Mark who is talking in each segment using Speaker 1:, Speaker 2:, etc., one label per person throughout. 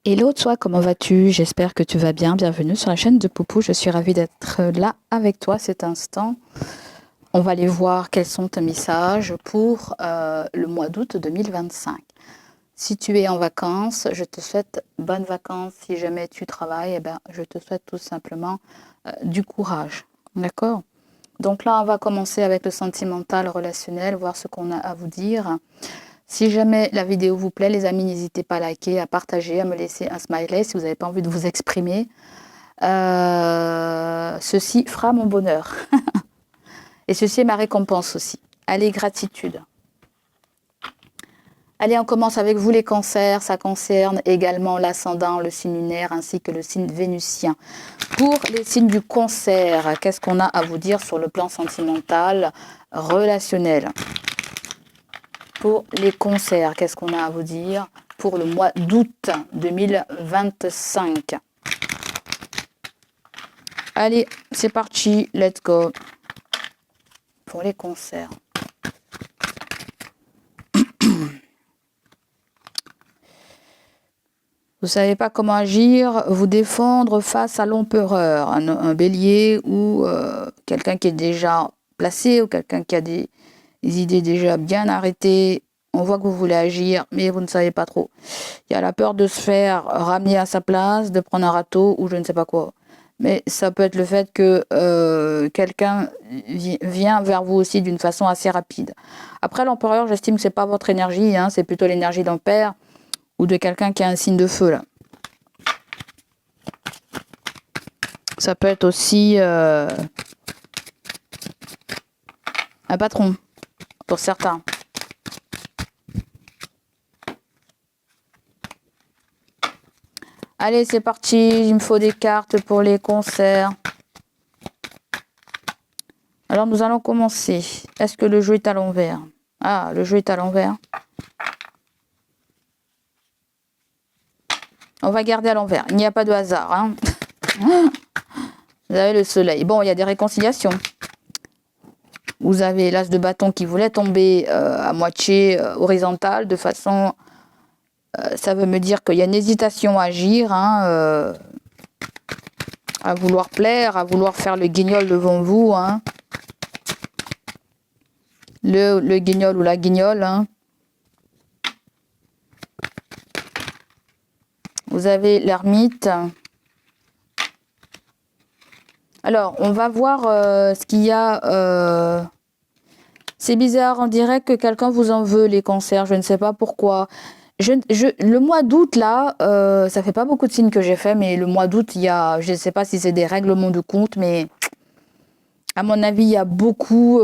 Speaker 1: Hello toi, comment vas-tu? J'espère que tu vas bien. Bienvenue sur la chaîne de Poupou. Je suis ravie d'être là avec toi cet instant. On va aller voir quels sont tes messages pour le mois d'août 2025. Si tu es en vacances, je te souhaite bonnes vacances. Si jamais tu travailles, eh ben, je te souhaite tout simplement du courage. D'accord? Donc là, on va commencer avec le sentimental relationnel, voir ce qu'on a à vous dire. Si jamais la vidéo vous plaît, les amis, n'hésitez pas à liker, à partager, à me laisser un smiley si vous n'avez pas envie de vous exprimer. Ceci fera mon bonheur. Et ceci est ma récompense aussi. Allez, gratitude. Allez, on commence avec vous les cancers. Ça concerne également l'ascendant, le signe lunaire ainsi que le signe vénusien. Pour les signes du cancer, qu'est-ce qu'on a à vous dire sur le plan sentimental, relationnel? Pour les cancers, qu'est-ce qu'on a à vous dire pour le mois d'août 2025? Allez, c'est parti, let's go. Pour les cancers. Vous ne savez pas comment agir, vous défendre face à l'empereur, un bélier ou quelqu'un qui est déjà placé ou quelqu'un qui a des idées déjà bien arrêtées. On voit que vous voulez agir, mais vous ne savez pas trop. Il y a la peur de se faire ramener à sa place, de prendre un râteau ou je ne sais pas quoi. Mais ça peut être le fait que quelqu'un vient vers vous aussi d'une façon assez rapide. Après, l'empereur, j'estime que ce n'est pas votre énergie, hein, c'est plutôt l'énergie d'un père ou de quelqu'un qui a un signe de feu, là. Ça peut être aussi un patron, pour certains. Allez, c'est parti, il me faut des cartes pour les concerts. Alors, nous allons commencer. Est-ce que le jeu est à l'envers? Ah, le jeu est à l'envers. On va garder à l'envers. Il n'y a pas de hasard, hein. Vous avez le soleil. Bon, il y a des réconciliations. Vous avez l'as de bâton qui voulait tomber à moitié horizontale, de façon... ça veut me dire qu'il y a une hésitation à agir, hein, à vouloir plaire, à vouloir faire le guignol devant vous, hein. Le guignol ou la guignole, hein. Vous avez l'ermite. Alors, on va voir ce qu'il y a. C'est bizarre, on dirait que quelqu'un vous en veut, les cancers. Je ne sais pas pourquoi. Le mois d'août, là, ça fait pas beaucoup de signes que j'ai fait, mais le mois d'août, il y a, je ne sais pas si c'est des règlements de compte, mais à mon avis, il y a beaucoup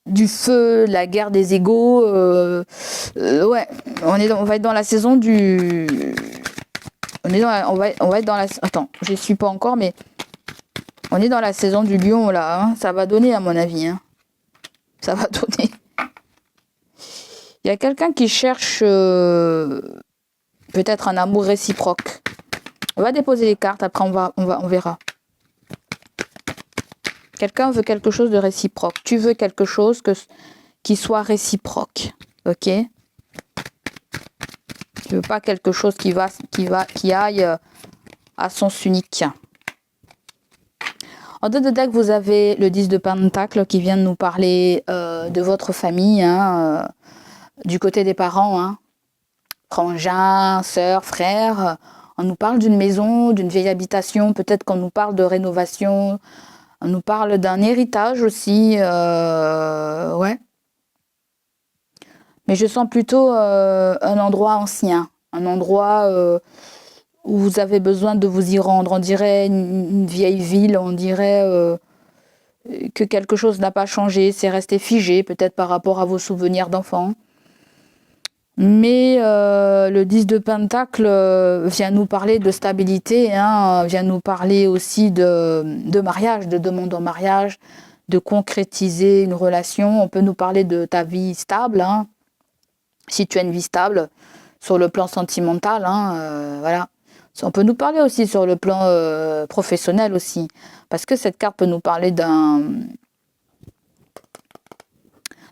Speaker 1: du feu, la guerre des égos. Ouais, on va être dans la saison du... on va être dans la... Attends, je ne suis pas encore, mais on est dans la saison du lion, là. Hein. Ça va donner, à mon avis. Hein. Ça va donner. Il y a quelqu'un qui cherche peut-être un amour réciproque. On va déposer les cartes, après on verra. Quelqu'un veut quelque chose de réciproque. Tu veux quelque chose qui soit réciproque. Ok? Tu veux pas quelque chose qui aille à sens unique. En dos de deck, vous avez le 10 de Pentacle qui vient de nous parler de votre famille, hein, du côté des parents, hein. Frangins, sœurs, frères. On nous parle d'une maison, d'une vieille habitation, peut-être qu'on nous parle de rénovation, on nous parle d'un héritage aussi, ouais. Mais je sens plutôt un endroit ancien, un endroit où vous avez besoin de vous y rendre. On dirait une vieille ville, on dirait que quelque chose n'a pas changé, c'est resté figé, peut-être par rapport à vos souvenirs d'enfant. Mais le 10 de Pentacle vient nous parler de stabilité, hein, vient nous parler aussi de mariage, de demande en mariage, de concrétiser une relation. On peut nous parler de ta vie stable, hein, si tu as une vie stable sur le plan sentimental, hein, voilà. On peut nous parler aussi sur le plan professionnel aussi, parce que cette carte peut nous parler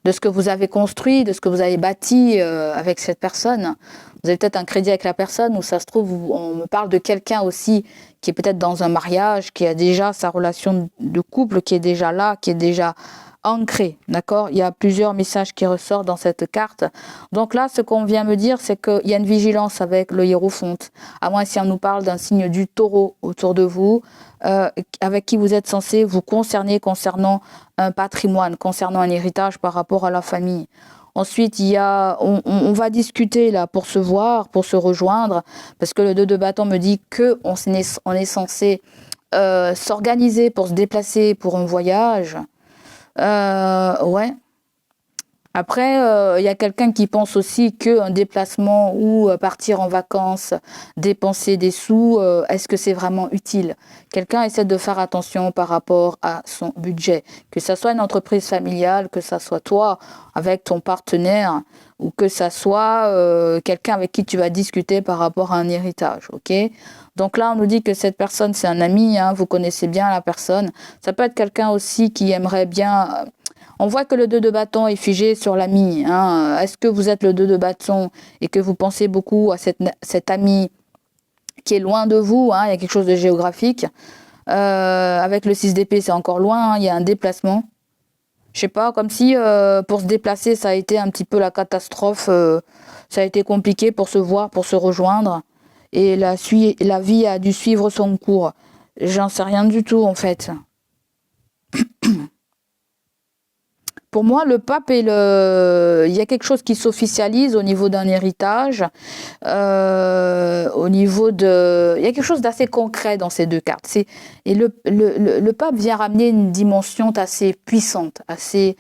Speaker 1: de ce que vous avez construit, de ce que vous avez bâti avec cette personne. Vous avez peut-être un crédit avec la personne, ou ça se trouve, on me parle de quelqu'un aussi qui est peut-être dans un mariage, qui a déjà sa relation de couple, qui est déjà là, qui est déjà ancré, d'accord? Il y a plusieurs messages qui ressortent dans cette carte. Donc là, ce qu'on vient me dire, c'est qu'il y a une vigilance avec le hiérophonte. À moins si on nous parle d'un signe du taureau autour de vous, avec qui vous êtes censé vous concerner concernant un patrimoine, concernant un héritage par rapport à la famille. Ensuite, on va discuter là pour se voir, pour se rejoindre, parce que le 2 de bâton me dit qu'on est censé s'organiser pour se déplacer pour un voyage. Ouais. Après, il y a quelqu'un qui pense aussi qu'un déplacement ou partir en vacances, dépenser des sous, est-ce que c'est vraiment utile? Quelqu'un essaie de faire attention par rapport à son budget. Que ça soit une entreprise familiale, que ça soit toi avec ton partenaire, ou que ça soit quelqu'un avec qui tu vas discuter par rapport à un héritage, ok? Donc là, on nous dit que cette personne, c'est un ami, hein, vous connaissez bien la personne. Ça peut être quelqu'un aussi qui aimerait bien... On voit que le 2 de bâton est figé sur l'ami. Hein. Est-ce que vous êtes le 2 de bâton et que vous pensez beaucoup à cet ami qui est loin de vous, hein, il y a quelque chose de géographique. Avec le 6 d'épée, c'est encore loin, hein, il y a un déplacement. Je sais pas, comme si pour se déplacer, ça a été un petit peu la catastrophe. Ça a été compliqué pour se voir, pour se rejoindre. Et la vie a dû suivre son cours. J'en sais rien du tout, en fait. Pour moi, le pape il y a quelque chose qui s'officialise au niveau d'un héritage, il y a quelque chose d'assez concret dans ces deux cartes. Et le pape vient ramener une dimension assez puissante, assez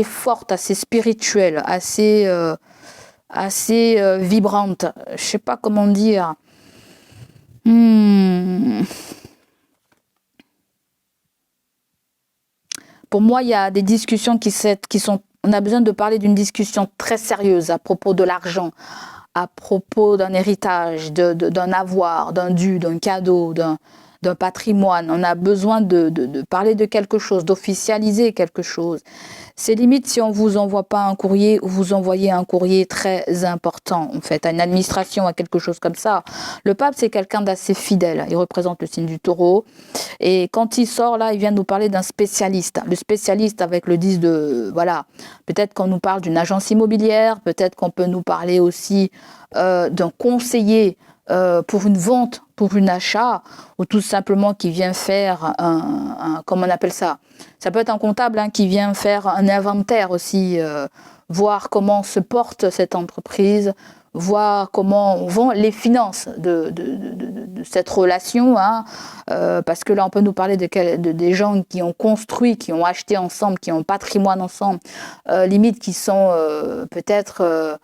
Speaker 1: forte, assez spirituelle, assez vibrante. Je sais pas comment dire. Pour moi, il y a des discussions qui sont... On a besoin de parler d'une discussion très sérieuse à propos de l'argent, à propos d'un héritage, d'un avoir, d'un dû, d'un cadeau, d'un patrimoine. On a besoin de parler de quelque chose, d'officialiser quelque chose. C'est limite si on vous envoie pas un courrier ou vous envoyez un courrier très important, en fait, à une administration, à quelque chose comme ça. Le pape, c'est quelqu'un d'assez fidèle. Il représente le signe du taureau. Et quand il sort là, il vient nous parler d'un spécialiste. Le spécialiste avec le 10 de... Voilà. Peut-être qu'on nous parle d'une agence immobilière, peut-être qu'on peut nous parler aussi d'un conseiller pour une vente, pour un achat, ou tout simplement qui vient faire comment on appelle ça? Ça peut être un comptable qui vient faire un inventaire aussi, voir comment se porte cette entreprise, voir comment vont les finances de cette relation, hein, parce que là on peut nous parler de des gens qui ont construit, qui ont acheté ensemble, qui ont un patrimoine ensemble, limite qui sont peut-être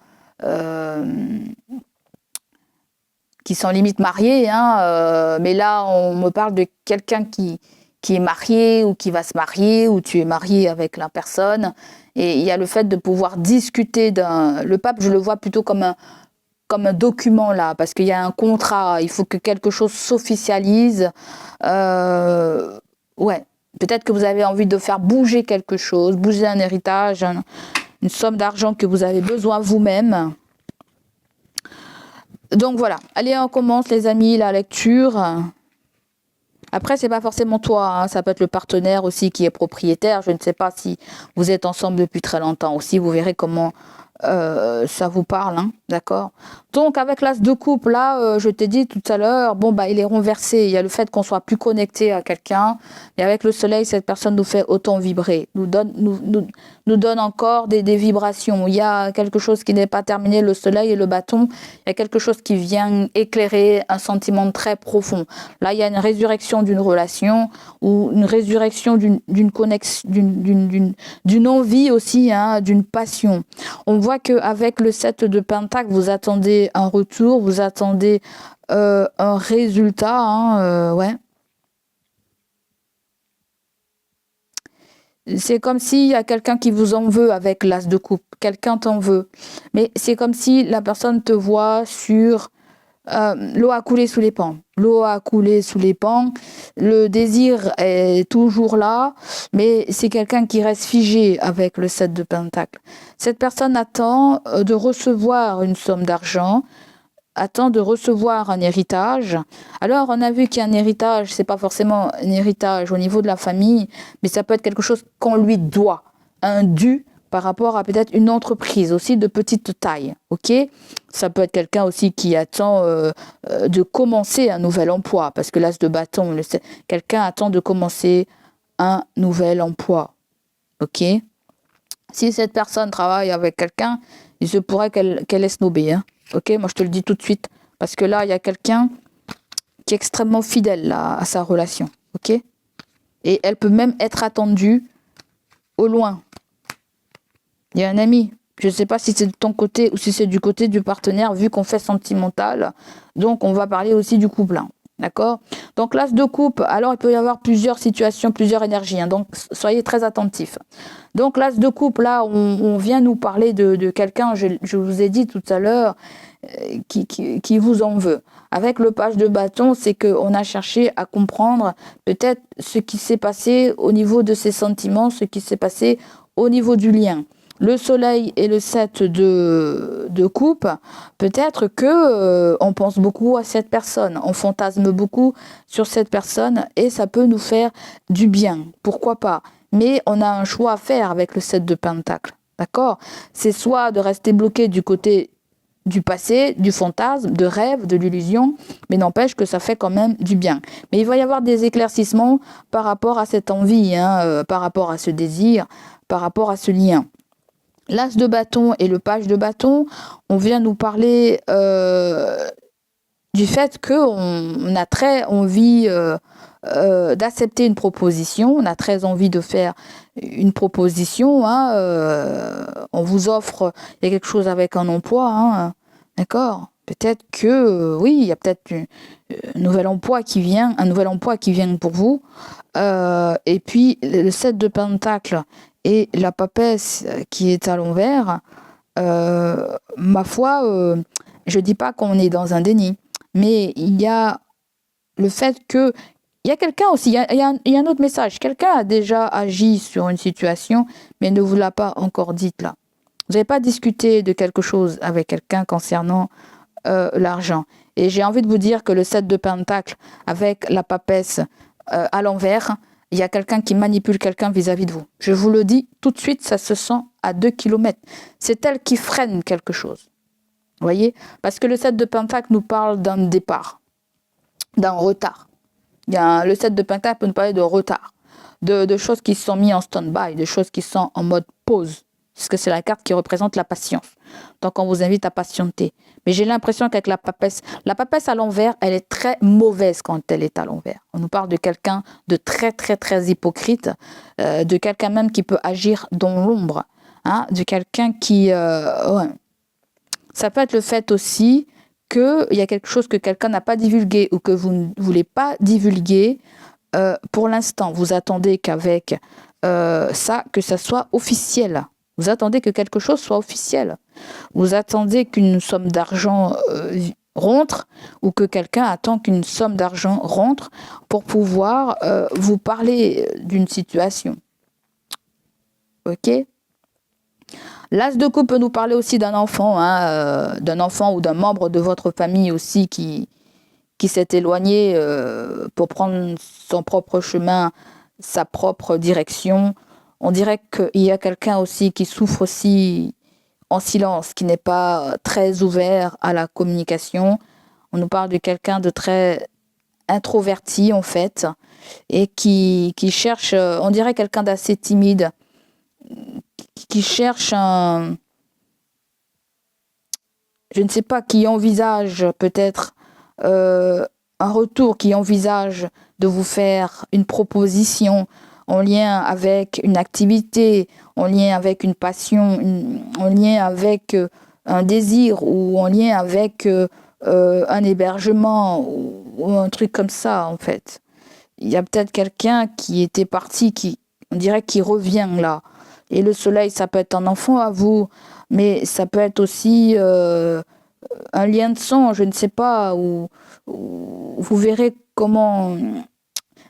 Speaker 1: qui sont limite mariés, hein, mais là on me parle de quelqu'un qui est marié ou qui va se marier, ou tu es marié avec la personne, et il y a le fait de pouvoir discuter le pape, je le vois plutôt comme un document là, parce qu'il y a un contrat, il faut que quelque chose s'officialise, ouais, peut-être que vous avez envie de faire bouger quelque chose, bouger un héritage, une somme d'argent que vous avez besoin vous-même. Donc voilà, allez, on commence les amis, la lecture. Après, c'est pas forcément toi, hein, ça peut être le partenaire aussi qui est propriétaire. Je ne sais pas si vous êtes ensemble depuis très longtemps aussi, vous verrez comment ça vous parle, hein, d'accord? Donc avec l'as de coupe, là, je t'ai dit tout à l'heure, bon bah il est renversé, il y a le fait qu'on soit plus connecté à quelqu'un, et avec le soleil, cette personne nous fait autant vibrer, nous donne encore des vibrations. Il y a quelque chose qui n'est pas terminé, le soleil et le bâton, il y a quelque chose qui vient éclairer un sentiment très profond. Là, il y a une résurrection d'une relation, ou une résurrection d'une connexion, d'une envie aussi, hein, d'une passion. On voit qu'avec le 7 de Pentacle, vous attendez un retour, vous attendez un résultat, hein, ouais. C'est comme s'il y a quelqu'un qui vous en veut avec l'as de coupe, quelqu'un t'en veut. Mais c'est comme si la personne te voit sur L'eau a coulé sous les pans. L'eau a coulé sous les pans. Le désir est toujours là, mais c'est quelqu'un qui reste figé avec le 7 de Pentacle. Cette personne attend de recevoir une somme d'argent, attend de recevoir un héritage. Alors, on a vu qu'un héritage, c'est pas forcément un héritage au niveau de la famille, mais ça peut être quelque chose qu'on lui doit, un dû par rapport à peut-être une entreprise aussi de petite taille, ok? Ça peut être quelqu'un aussi qui attend de commencer un nouvel emploi, parce que l'as de bâton, quelqu'un attend de commencer un nouvel emploi, ok? Si cette personne travaille avec quelqu'un, il se pourrait qu'elle est snobée, hein? Ok, moi je te le dis tout de suite, parce que là, il y a quelqu'un qui est extrêmement fidèle là, à sa relation, ok? Et elle peut même être attendue au loin. Il y a un ami, je ne sais pas si c'est de ton côté ou si c'est du côté du partenaire, vu qu'on fait sentimental, donc on va parler aussi du couple, hein, d'accord? Donc l'as de coupe, alors il peut y avoir plusieurs situations, plusieurs énergies, hein, donc soyez très attentifs. Donc l'as de coupe, là, on vient nous parler de quelqu'un, je vous ai dit tout à l'heure, qui vous en veut. Avec le page de bâton, c'est qu'on a cherché à comprendre peut-être ce qui s'est passé au niveau de ses sentiments, ce qui s'est passé au niveau du lien. Le soleil et le 7 de coupe, peut-être que on pense beaucoup à cette personne, on fantasme beaucoup sur cette personne et ça peut nous faire du bien, pourquoi pas. Mais on a un choix à faire avec le 7 de pentacle, d'accord? C'est soit de rester bloqué du côté du passé, du fantasme, de rêve, de l'illusion, mais n'empêche que ça fait quand même du bien. Mais il va y avoir des éclaircissements par rapport à cette envie, hein, par rapport à ce désir, par rapport à ce lien. L'as de bâton et le page de bâton, on vient nous parler du fait qu'on a très envie d'accepter une proposition, on a très envie de faire une proposition, hein, on vous offre, il y a quelque chose avec un emploi, hein, d'accord? Peut-être que, oui, il y a peut-être un nouvel emploi qui vient, pour vous, et puis le 7 de pentacle et la papesse qui est à l'envers, ma foi, je dis pas qu'on est dans un déni, mais il y a le fait que il y a quelqu'un aussi, il y a un autre message. Quelqu'un a déjà agi sur une situation, mais ne vous l'a pas encore dite là. Vous n'avez pas discuté de quelque chose avec quelqu'un concernant l'argent. Et j'ai envie de vous dire que le 7 de pentacle avec la papesse à l'envers, il y a quelqu'un qui manipule quelqu'un vis-à-vis de vous. Je vous le dis tout de suite, ça se sent à 2 kilomètres. C'est elle qui freine quelque chose. Vous voyez? Parce que le 7 de pentacle nous parle d'un départ, d'un retard. Le 7 de pentacle peut nous parler de retard, de choses qui sont mises en stand-by, de choses qui sont en mode pause, parce que c'est la carte qui représente la patience. Donc on vous invite à patienter. Mais j'ai l'impression qu'avec la papesse à l'envers, elle est très mauvaise quand elle est à l'envers. On nous parle de quelqu'un de très très très hypocrite, de quelqu'un même qui peut agir dans l'ombre, hein, de quelqu'un qui... ouais. Ça peut être le fait aussi qu'il y a quelque chose que quelqu'un n'a pas divulgué ou que vous ne voulez pas divulguer pour l'instant. Vous attendez qu'avec ça, que ça soit officiel. Vous attendez que quelque chose soit officiel. Vous attendez qu'une somme d'argent rentre ou que quelqu'un attend qu'une somme d'argent rentre pour pouvoir vous parler d'une situation. Ok ? L'as de coupe peut nous parler aussi d'un enfant, hein, d'un enfant ou d'un membre de votre famille aussi qui s'est éloigné pour prendre son propre chemin, sa propre direction. On dirait qu'il y a quelqu'un aussi qui souffre aussi en silence, qui n'est pas très ouvert à la communication. On nous parle de quelqu'un de très introverti en fait et qui cherche, on dirait quelqu'un d'assez timide, qui cherche je ne sais pas, qui envisage peut-être un retour, qui envisage de vous faire une proposition en lien avec une activité, en lien avec une passion, en lien avec un désir ou en lien avec un hébergement ou un truc comme ça en fait. Il y a peut-être quelqu'un qui était parti, on dirait qu'il revient là. Et le soleil, ça peut être un enfant à vous, mais ça peut être aussi un lien de sang, je ne sais pas, ou vous verrez comment.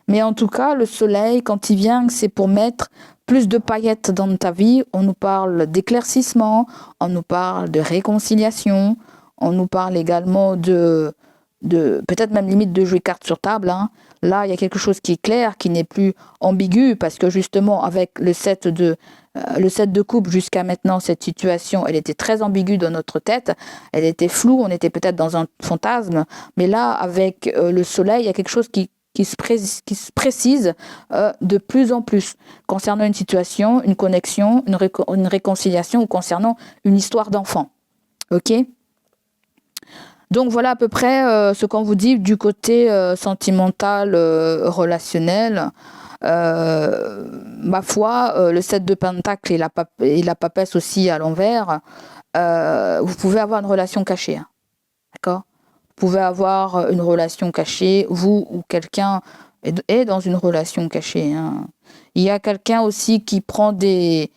Speaker 1: Mais en tout cas, le soleil, quand il vient, c'est pour mettre plus de paillettes dans ta vie. On nous parle d'éclaircissement, on nous parle de réconciliation, on nous parle également de peut-être même limite de jouer carte sur table. Hein. Là, il y a quelque chose qui est clair, qui n'est plus ambigu, parce que justement, avec le 7 de coupe jusqu'à maintenant, cette situation, elle était très ambiguë dans notre tête, elle était floue, on était peut-être dans un fantasme, mais là, avec le soleil, il y a quelque chose qui se précise de plus en plus concernant une situation, une connexion, une réconciliation ou concernant une histoire d'enfant. Ok ? Donc voilà à peu près ce qu'on vous dit du côté sentimental, relationnel. Ma foi, le 7 de Pentacle et la papesse aussi à l'envers, vous pouvez avoir une relation cachée. Hein. D'accord ? Vous pouvez avoir une relation cachée, vous ou quelqu'un est dans une relation cachée. Hein. Il y a quelqu'un aussi qui prend qui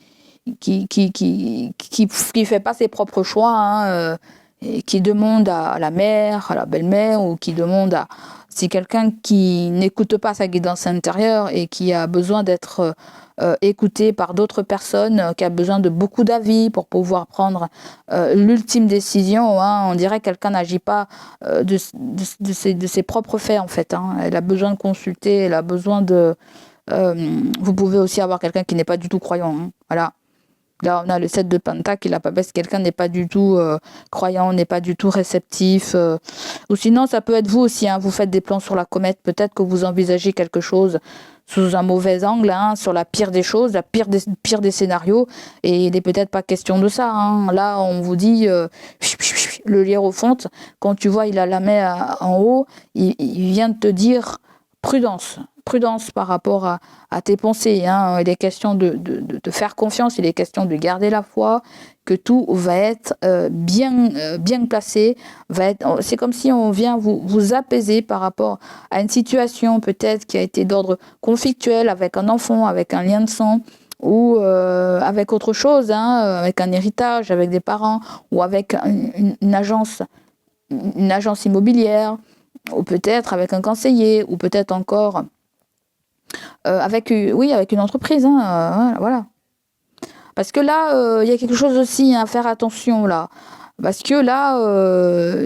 Speaker 1: fait pas ses propres choix, hein, et qui demande à la mère, à la belle-mère, ou qui demande à... C'est quelqu'un qui n'écoute pas sa guidance intérieure et qui a besoin d'être écouté par d'autres personnes, qui a besoin de beaucoup d'avis pour pouvoir prendre l'ultime décision. Hein. On dirait que quelqu'un n'agit pas de ses propres faits, en fait. Hein. Elle a besoin de consulter, elle a besoin de... vous pouvez aussi avoir quelqu'un qui n'est pas du tout croyant. Hein. Voilà. Là, on a le 7 de Pentacle et la papesse. Quelqu'un n'est pas du tout croyant, n'est pas du tout réceptif. Ou sinon, ça peut être vous aussi. Hein, vous faites des plans sur la comète. Peut-être que vous envisagez quelque chose sous un mauvais angle, hein, sur la pire des choses, la pire des scénarios. Et il n'est peut-être pas question de ça. Hein. Là, on vous dit, le hiérophante, quand tu vois, il a la main en haut, il vient de te dire prudence par rapport à tes pensées. Hein. Il est question de te faire confiance, il est question de garder la foi, que tout va être bien placé. C'est comme si on vient vous apaiser par rapport à une situation peut-être qui a été d'ordre conflictuel avec un enfant, avec un lien de sang, ou avec autre chose, hein, avec un héritage, avec des parents, ou avec une agence immobilière, ou peut-être avec un conseiller, ou peut-être encore avec une entreprise, hein, voilà. Parce que là, il y a quelque chose aussi à faire attention là. Parce que là,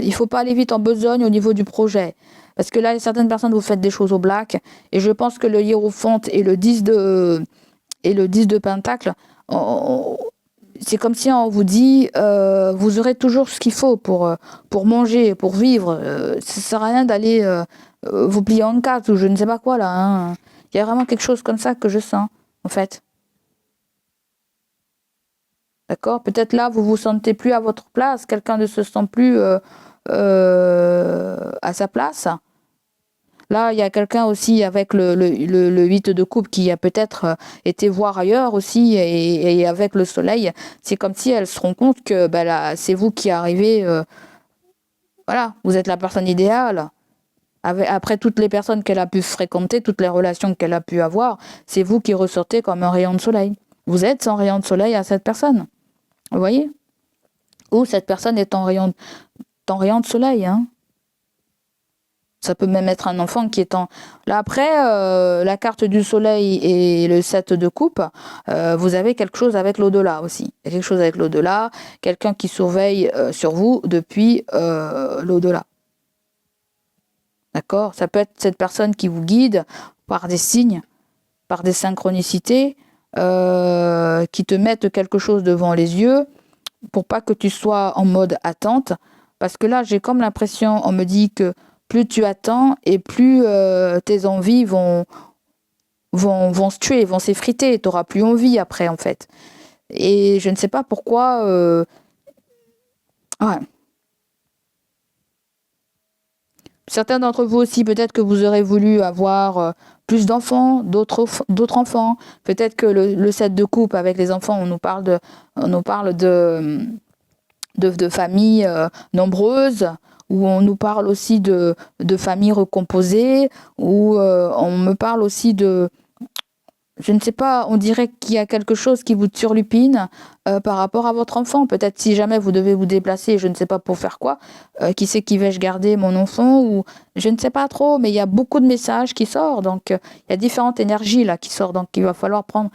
Speaker 1: il faut pas aller vite en besogne au niveau du projet. Parce que là, certaines personnes, vous faites des choses au black. Et je pense que le hiérophante et le 10 de Pentacle, c'est comme si on vous dit, vous aurez toujours ce qu'il faut pour manger, pour vivre. Ça sert à rien d'aller vous plier en quatre ou je ne sais pas quoi là. Hein. Il y a vraiment quelque chose comme ça que je sens, en fait. D'accord ? Peut-être là, vous vous sentez plus à votre place, quelqu'un ne se sent plus à sa place. Là, il y a quelqu'un aussi avec le 8 de coupe qui a peut-être été voir ailleurs aussi, et avec le soleil, c'est comme si elles se rendent compte que là, c'est vous qui arrivez, voilà, vous êtes la personne idéale. Après toutes les personnes qu'elle a pu fréquenter, toutes les relations qu'elle a pu avoir, c'est vous qui ressortez comme un rayon de soleil. Vous êtes son rayon de soleil à cette personne. Vous voyez ? Ou cette personne est ton rayon de soleil. Hein. Ça peut même être un enfant qui est en... Là après, la carte du soleil et le 7 de coupe, vous avez quelque chose avec l'au-delà aussi. Il y a quelque chose avec l'au-delà, quelqu'un qui surveille sur vous depuis l'au-delà. D'accord ? Ça peut être cette personne qui vous guide par des signes, par des synchronicités, qui te mettent quelque chose devant les yeux pour pas que tu sois en mode attente. Parce que là, j'ai comme l'impression, on me dit que plus tu attends et plus tes envies vont se tuer, vont s'effriter. Tu n'auras plus envie après, en fait. Et je ne sais pas pourquoi... Ouais. Certains d'entre vous aussi, peut-être que vous aurez voulu avoir plus d'enfants, d'autres enfants. Peut-être que le 7 de coupe avec les enfants, on nous parle de familles nombreuses, où on nous parle aussi de familles recomposées, où on me parle aussi de je ne sais pas, on dirait qu'il y a quelque chose qui vous turlupine par rapport à votre enfant. Peut-être si jamais vous devez vous déplacer, je ne sais pas pour faire quoi, qui sait qui vais-je garder mon enfant, ou je ne sais pas trop, mais il y a beaucoup de messages qui sortent, donc il y a différentes énergies là qui sortent, donc il va falloir prendre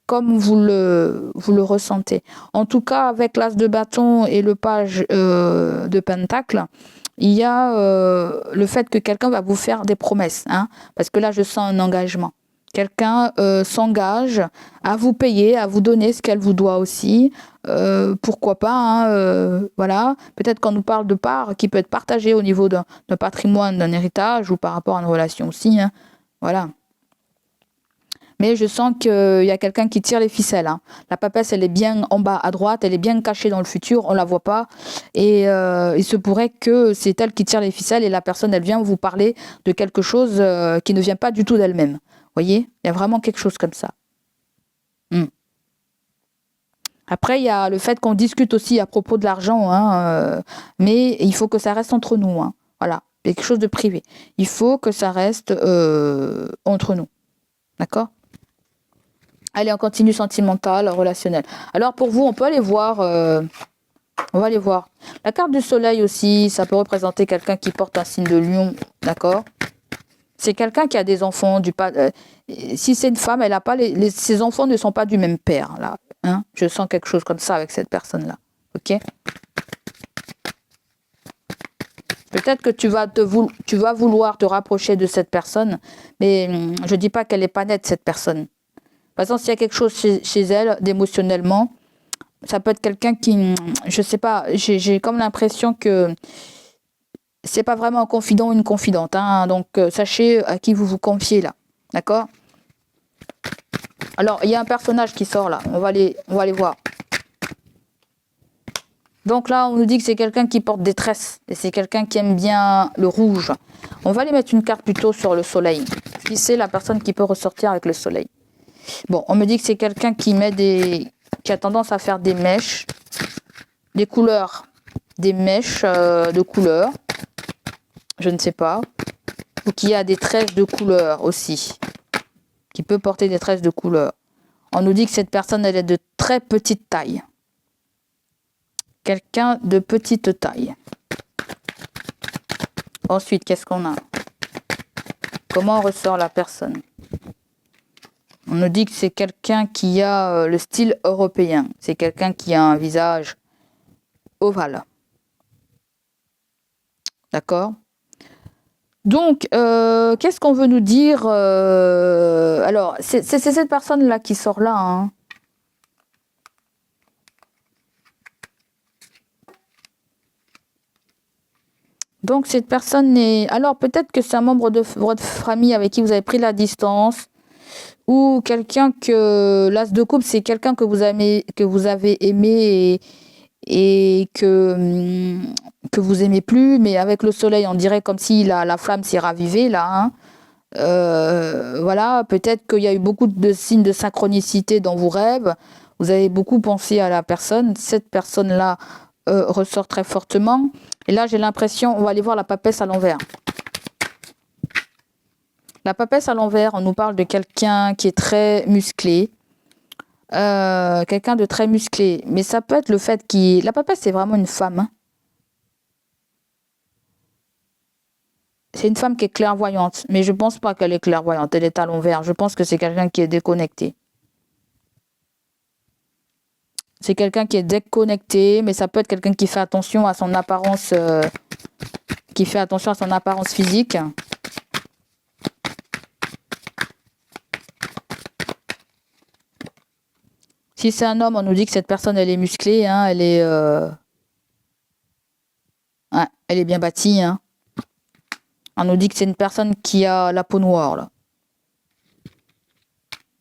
Speaker 1: comme vous le ressentez. En tout cas, avec l'as de bâton et le page de pentacle, il y a le fait que quelqu'un va vous faire des promesses, hein, parce que là, je sens un engagement. Quelqu'un s'engage à vous payer, à vous donner ce qu'elle vous doit aussi. Pourquoi pas, hein, voilà. Peut-être qu'on nous parle de part qui peut être partagée au niveau d'un patrimoine, d'un héritage ou par rapport à une relation aussi. Hein, voilà. Mais je sens qu'il y a quelqu'un qui tire les ficelles. Hein. La papesse, elle est bien en bas à droite, elle est bien cachée dans le futur, on la voit pas. Et il se pourrait que c'est elle qui tire les ficelles et la personne, elle vient vous parler de quelque chose qui ne vient pas du tout d'elle-même. Vous voyez, il y a vraiment quelque chose comme ça. Après, il y a le fait qu'on discute aussi à propos de l'argent, hein, mais il faut que ça reste entre nous. Hein. Voilà, il y a quelque chose de privé. Il faut que ça reste entre nous. D'accord ? Allez, on continue sentimental, relationnel. Alors pour vous, on peut aller voir, on va aller voir. La carte du soleil aussi, ça peut représenter quelqu'un qui porte un signe de lion, d'accord ? C'est quelqu'un qui a des enfants, si c'est une femme, elle a pas ses enfants ne sont pas du même père, là. Hein, je sens quelque chose comme ça avec cette personne-là, ok ? Peut-être que tu vas vouloir te rapprocher de cette personne, mais je dis pas qu'elle est pas nette, cette personne. Par exemple, s'il y a quelque chose chez elle, d'émotionnellement, ça peut être quelqu'un qui, je sais pas, j'ai comme l'impression que c'est pas vraiment un confident ou une confidente. Hein, donc, sachez à qui vous vous confiez là. D'accord ? Alors, il y a un personnage qui sort là. On va aller voir. Donc là, on nous dit que c'est quelqu'un qui porte des tresses. Et c'est quelqu'un qui aime bien le rouge. On va aller mettre une carte plutôt sur le soleil. Qui c'est la personne qui peut ressortir avec le soleil ? Bon, on me dit que c'est quelqu'un qui a tendance à faire des mèches, des couleurs, des mèches de couleurs, je ne sais pas, ou qui a des tresses de couleurs aussi, qui peut porter des tresses de couleurs. On nous dit que cette personne, elle est de très petite taille. Quelqu'un de petite taille. Ensuite, qu'est-ce qu'on a ? Comment ressort la personne ? On nous dit que c'est quelqu'un qui a le style européen. C'est quelqu'un qui a un visage ovale. D'accord ? Donc, qu'est-ce qu'on veut nous dire ? Alors, c'est cette personne-là qui sort là. Hein. Donc, cette personne est... Alors, peut-être que c'est un membre de votre famille avec qui vous avez pris la distance. Ou quelqu'un que... L'as de coupe, c'est quelqu'un que vous avez aimé et que vous aimez plus. Mais avec le soleil, on dirait comme si la flamme s'est ravivée, là. Hein. Voilà, peut-être qu'il y a eu beaucoup de signes de synchronicité dans vos rêves. Vous avez beaucoup pensé à la personne. Cette personne-là ressort très fortement. Et là, j'ai l'impression, on va aller voir la papesse à l'envers. La papesse à l'envers, on nous parle de quelqu'un qui est très musclé. Quelqu'un de très musclé. Mais ça peut être le fait qu'il... La papesse, c'est vraiment une femme. Hein. C'est une femme qui est clairvoyante. Mais je ne pense pas qu'elle est clairvoyante. Elle est à l'envers. Je pense que c'est quelqu'un qui est déconnecté. C'est quelqu'un qui est déconnecté, mais ça peut être quelqu'un qui fait attention à son apparence, physique. Si c'est un homme, on nous dit que cette personne, elle est musclée, hein, elle est bien bâtie. Hein. On nous dit que c'est une personne qui a la peau noire, là.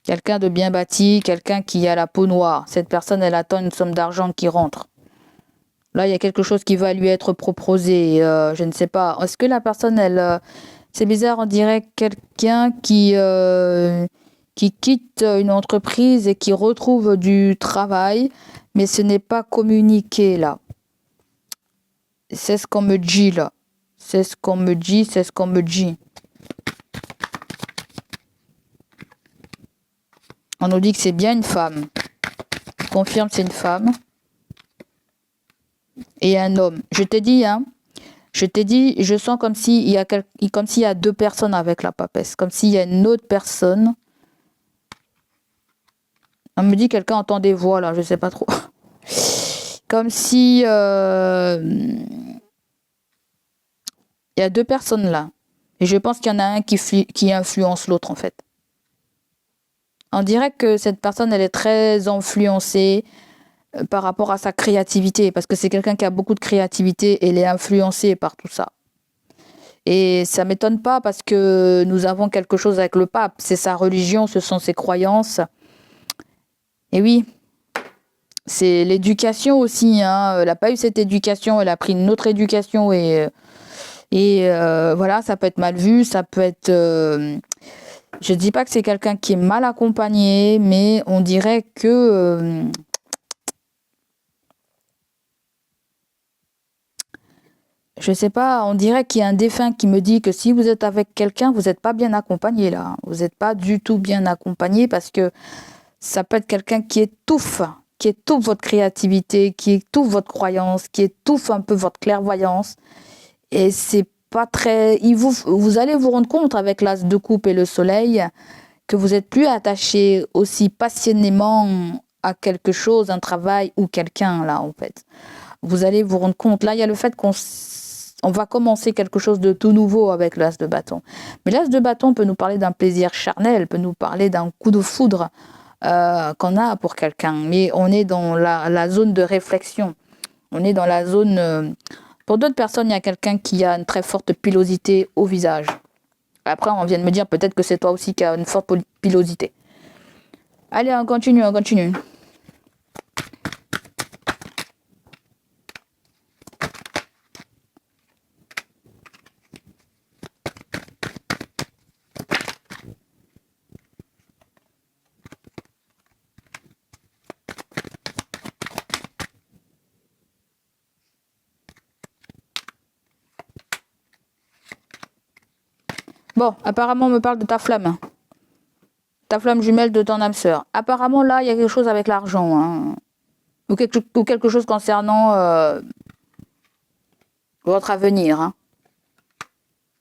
Speaker 1: Quelqu'un de bien bâti, quelqu'un qui a la peau noire. Cette personne, elle attend une somme d'argent qui rentre. Là, il y a quelque chose qui va lui être proposé. Je ne sais pas. Est-ce que la personne, elle... c'est bizarre, on dirait quelqu'un qui quitte une entreprise et qui retrouve du travail, mais ce n'est pas communiqué, là. C'est ce qu'on me dit, là. C'est ce qu'on me dit. On nous dit que c'est bien une femme. On confirme c'est une femme. Et un homme. Je t'ai dit, hein. Je t'ai dit, je sens comme s'il y a deux personnes avec la papesse. Comme s'il y a une autre personne. On me dit quelqu'un entend des voix là, je sais pas trop. Comme si il y a deux personnes là. Et je pense qu'il y en a un qui influence l'autre en fait. On dirait que cette personne, elle est très influencée par rapport à sa créativité. Parce que c'est quelqu'un qui a beaucoup de créativité et elle est influencée par tout ça. Et ça m'étonne pas parce que nous avons quelque chose avec le pape. C'est sa religion, ce sont ses croyances. Et oui, c'est l'éducation aussi. Hein. Elle n'a pas eu cette éducation, elle a pris une autre éducation et voilà, ça peut être mal vu, ça peut être... je dis pas que c'est quelqu'un qui est mal accompagné, mais on dirait que... je sais pas, on dirait qu'il y a un défunt qui me dit que si vous êtes avec quelqu'un, vous n'êtes pas bien accompagné là. Vous n'êtes pas du tout bien accompagné parce que ça peut être quelqu'un qui étouffe votre créativité, qui étouffe votre croyance, qui étouffe un peu votre clairvoyance. Et c'est pas très... vous allez vous rendre compte avec l'as de coupe et le soleil que vous êtes plus attaché aussi passionnément à quelque chose, un travail ou quelqu'un là en fait. Vous allez vous rendre compte. Là, il y a le fait qu'on va commencer quelque chose de tout nouveau avec l'as de bâton. Mais l'as de bâton peut nous parler d'un plaisir charnel, peut nous parler d'un coup de foudre qu'on a pour quelqu'un. Mais on est dans la zone de réflexion. On est dans la zone... pour d'autres personnes, il y a quelqu'un qui a une très forte pilosité au visage. Après, on vient de me dire peut-être que c'est toi aussi qui as une forte pilosité. Allez, on continue, on continue. Bon, apparemment, on me parle de ta flamme. Ta flamme jumelle de ton âme sœur. Apparemment, là, il y a quelque chose avec l'argent. Hein. Ou quelque chose concernant votre avenir. Hein.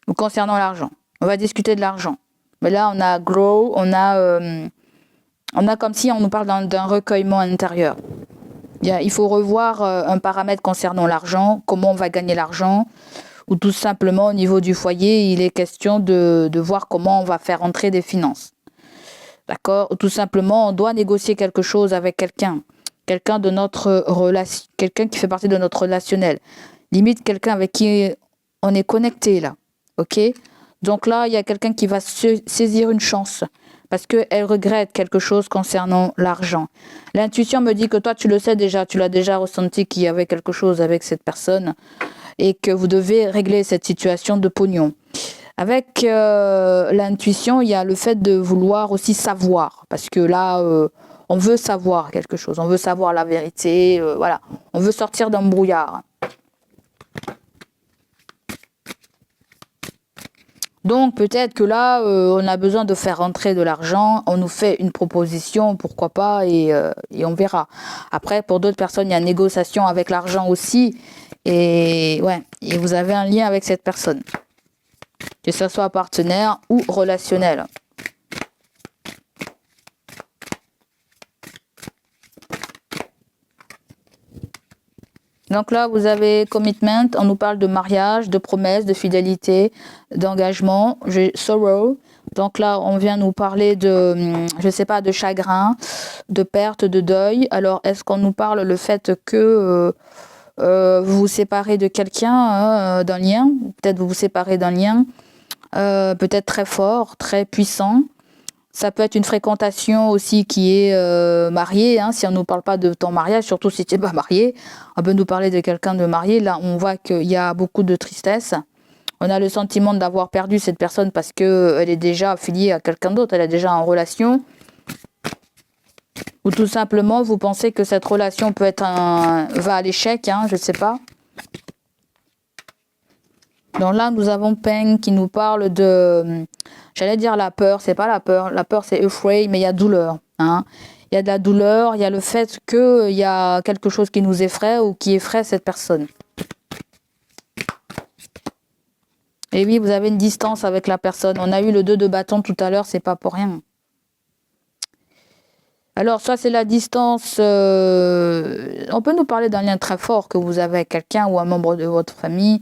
Speaker 1: Ou concernant l'argent. On va discuter de l'argent. Mais là, on a grow, on a comme si on nous parle d'un recueillement intérieur. Il faut revoir un paramètre concernant l'argent, comment on va gagner l'argent, ou tout simplement au niveau du foyer, il est question de voir comment on va faire entrer des finances. D'accord ? Ou tout simplement, on doit négocier quelque chose avec quelqu'un de notre relation, quelqu'un qui fait partie de notre relationnel. Limite, quelqu'un avec qui on est connecté là. Ok ? Donc là, il y a quelqu'un qui va saisir une chance parce qu'elle regrette quelque chose concernant l'argent. L'intuition me dit que toi, tu le sais déjà, tu l'as déjà ressenti qu'il y avait quelque chose avec cette personne et que vous devez régler cette situation de pognon. Avec l'intuition, il y a le fait de vouloir aussi savoir, parce que là, on veut savoir quelque chose, on veut savoir la vérité, voilà, on veut sortir d'un brouillard. Donc peut-être que là, on a besoin de faire rentrer de l'argent, on nous fait une proposition, pourquoi pas, et on verra. Après, pour d'autres personnes, il y a une négociation avec l'argent aussi, et ouais, et vous avez un lien avec cette personne, que ce soit partenaire ou relationnel. Donc là, vous avez commitment, on nous parle de mariage, de promesse, de fidélité, d'engagement, sorrow. Donc là, on vient nous parler de, je sais pas, de chagrin, de perte, de deuil. Alors, est-ce qu'on nous parle le fait que vous vous séparez de quelqu'un, d'un lien, peut-être vous vous séparez d'un lien, peut-être très fort, très puissant. Ça peut être une fréquentation aussi qui est mariée, hein, si on ne nous parle pas de ton mariage, surtout si tu n'es pas marié. On peut nous parler de quelqu'un de marié. Là, on voit qu'il y a beaucoup de tristesse. On a le sentiment d'avoir perdu cette personne parce qu'elle est déjà affiliée à quelqu'un d'autre, elle est déjà en relation. Ou tout simplement, vous pensez que cette relation peut être va à l'échec, hein, je ne sais pas. Donc là, nous avons Peng qui nous parle de... J'allais dire la peur, c'est pas la peur. La peur, c'est afraid, mais il y a douleur. Hein. Il y a de la douleur, il y a le fait qu'il y a quelque chose qui nous effraie ou qui effraie cette personne. Et oui, vous avez une distance avec la personne. On a eu le 2 de bâton tout à l'heure, c'est pas pour rien. Alors, ça, c'est la distance. On peut nous parler d'un lien très fort que vous avez avec quelqu'un ou un membre de votre famille.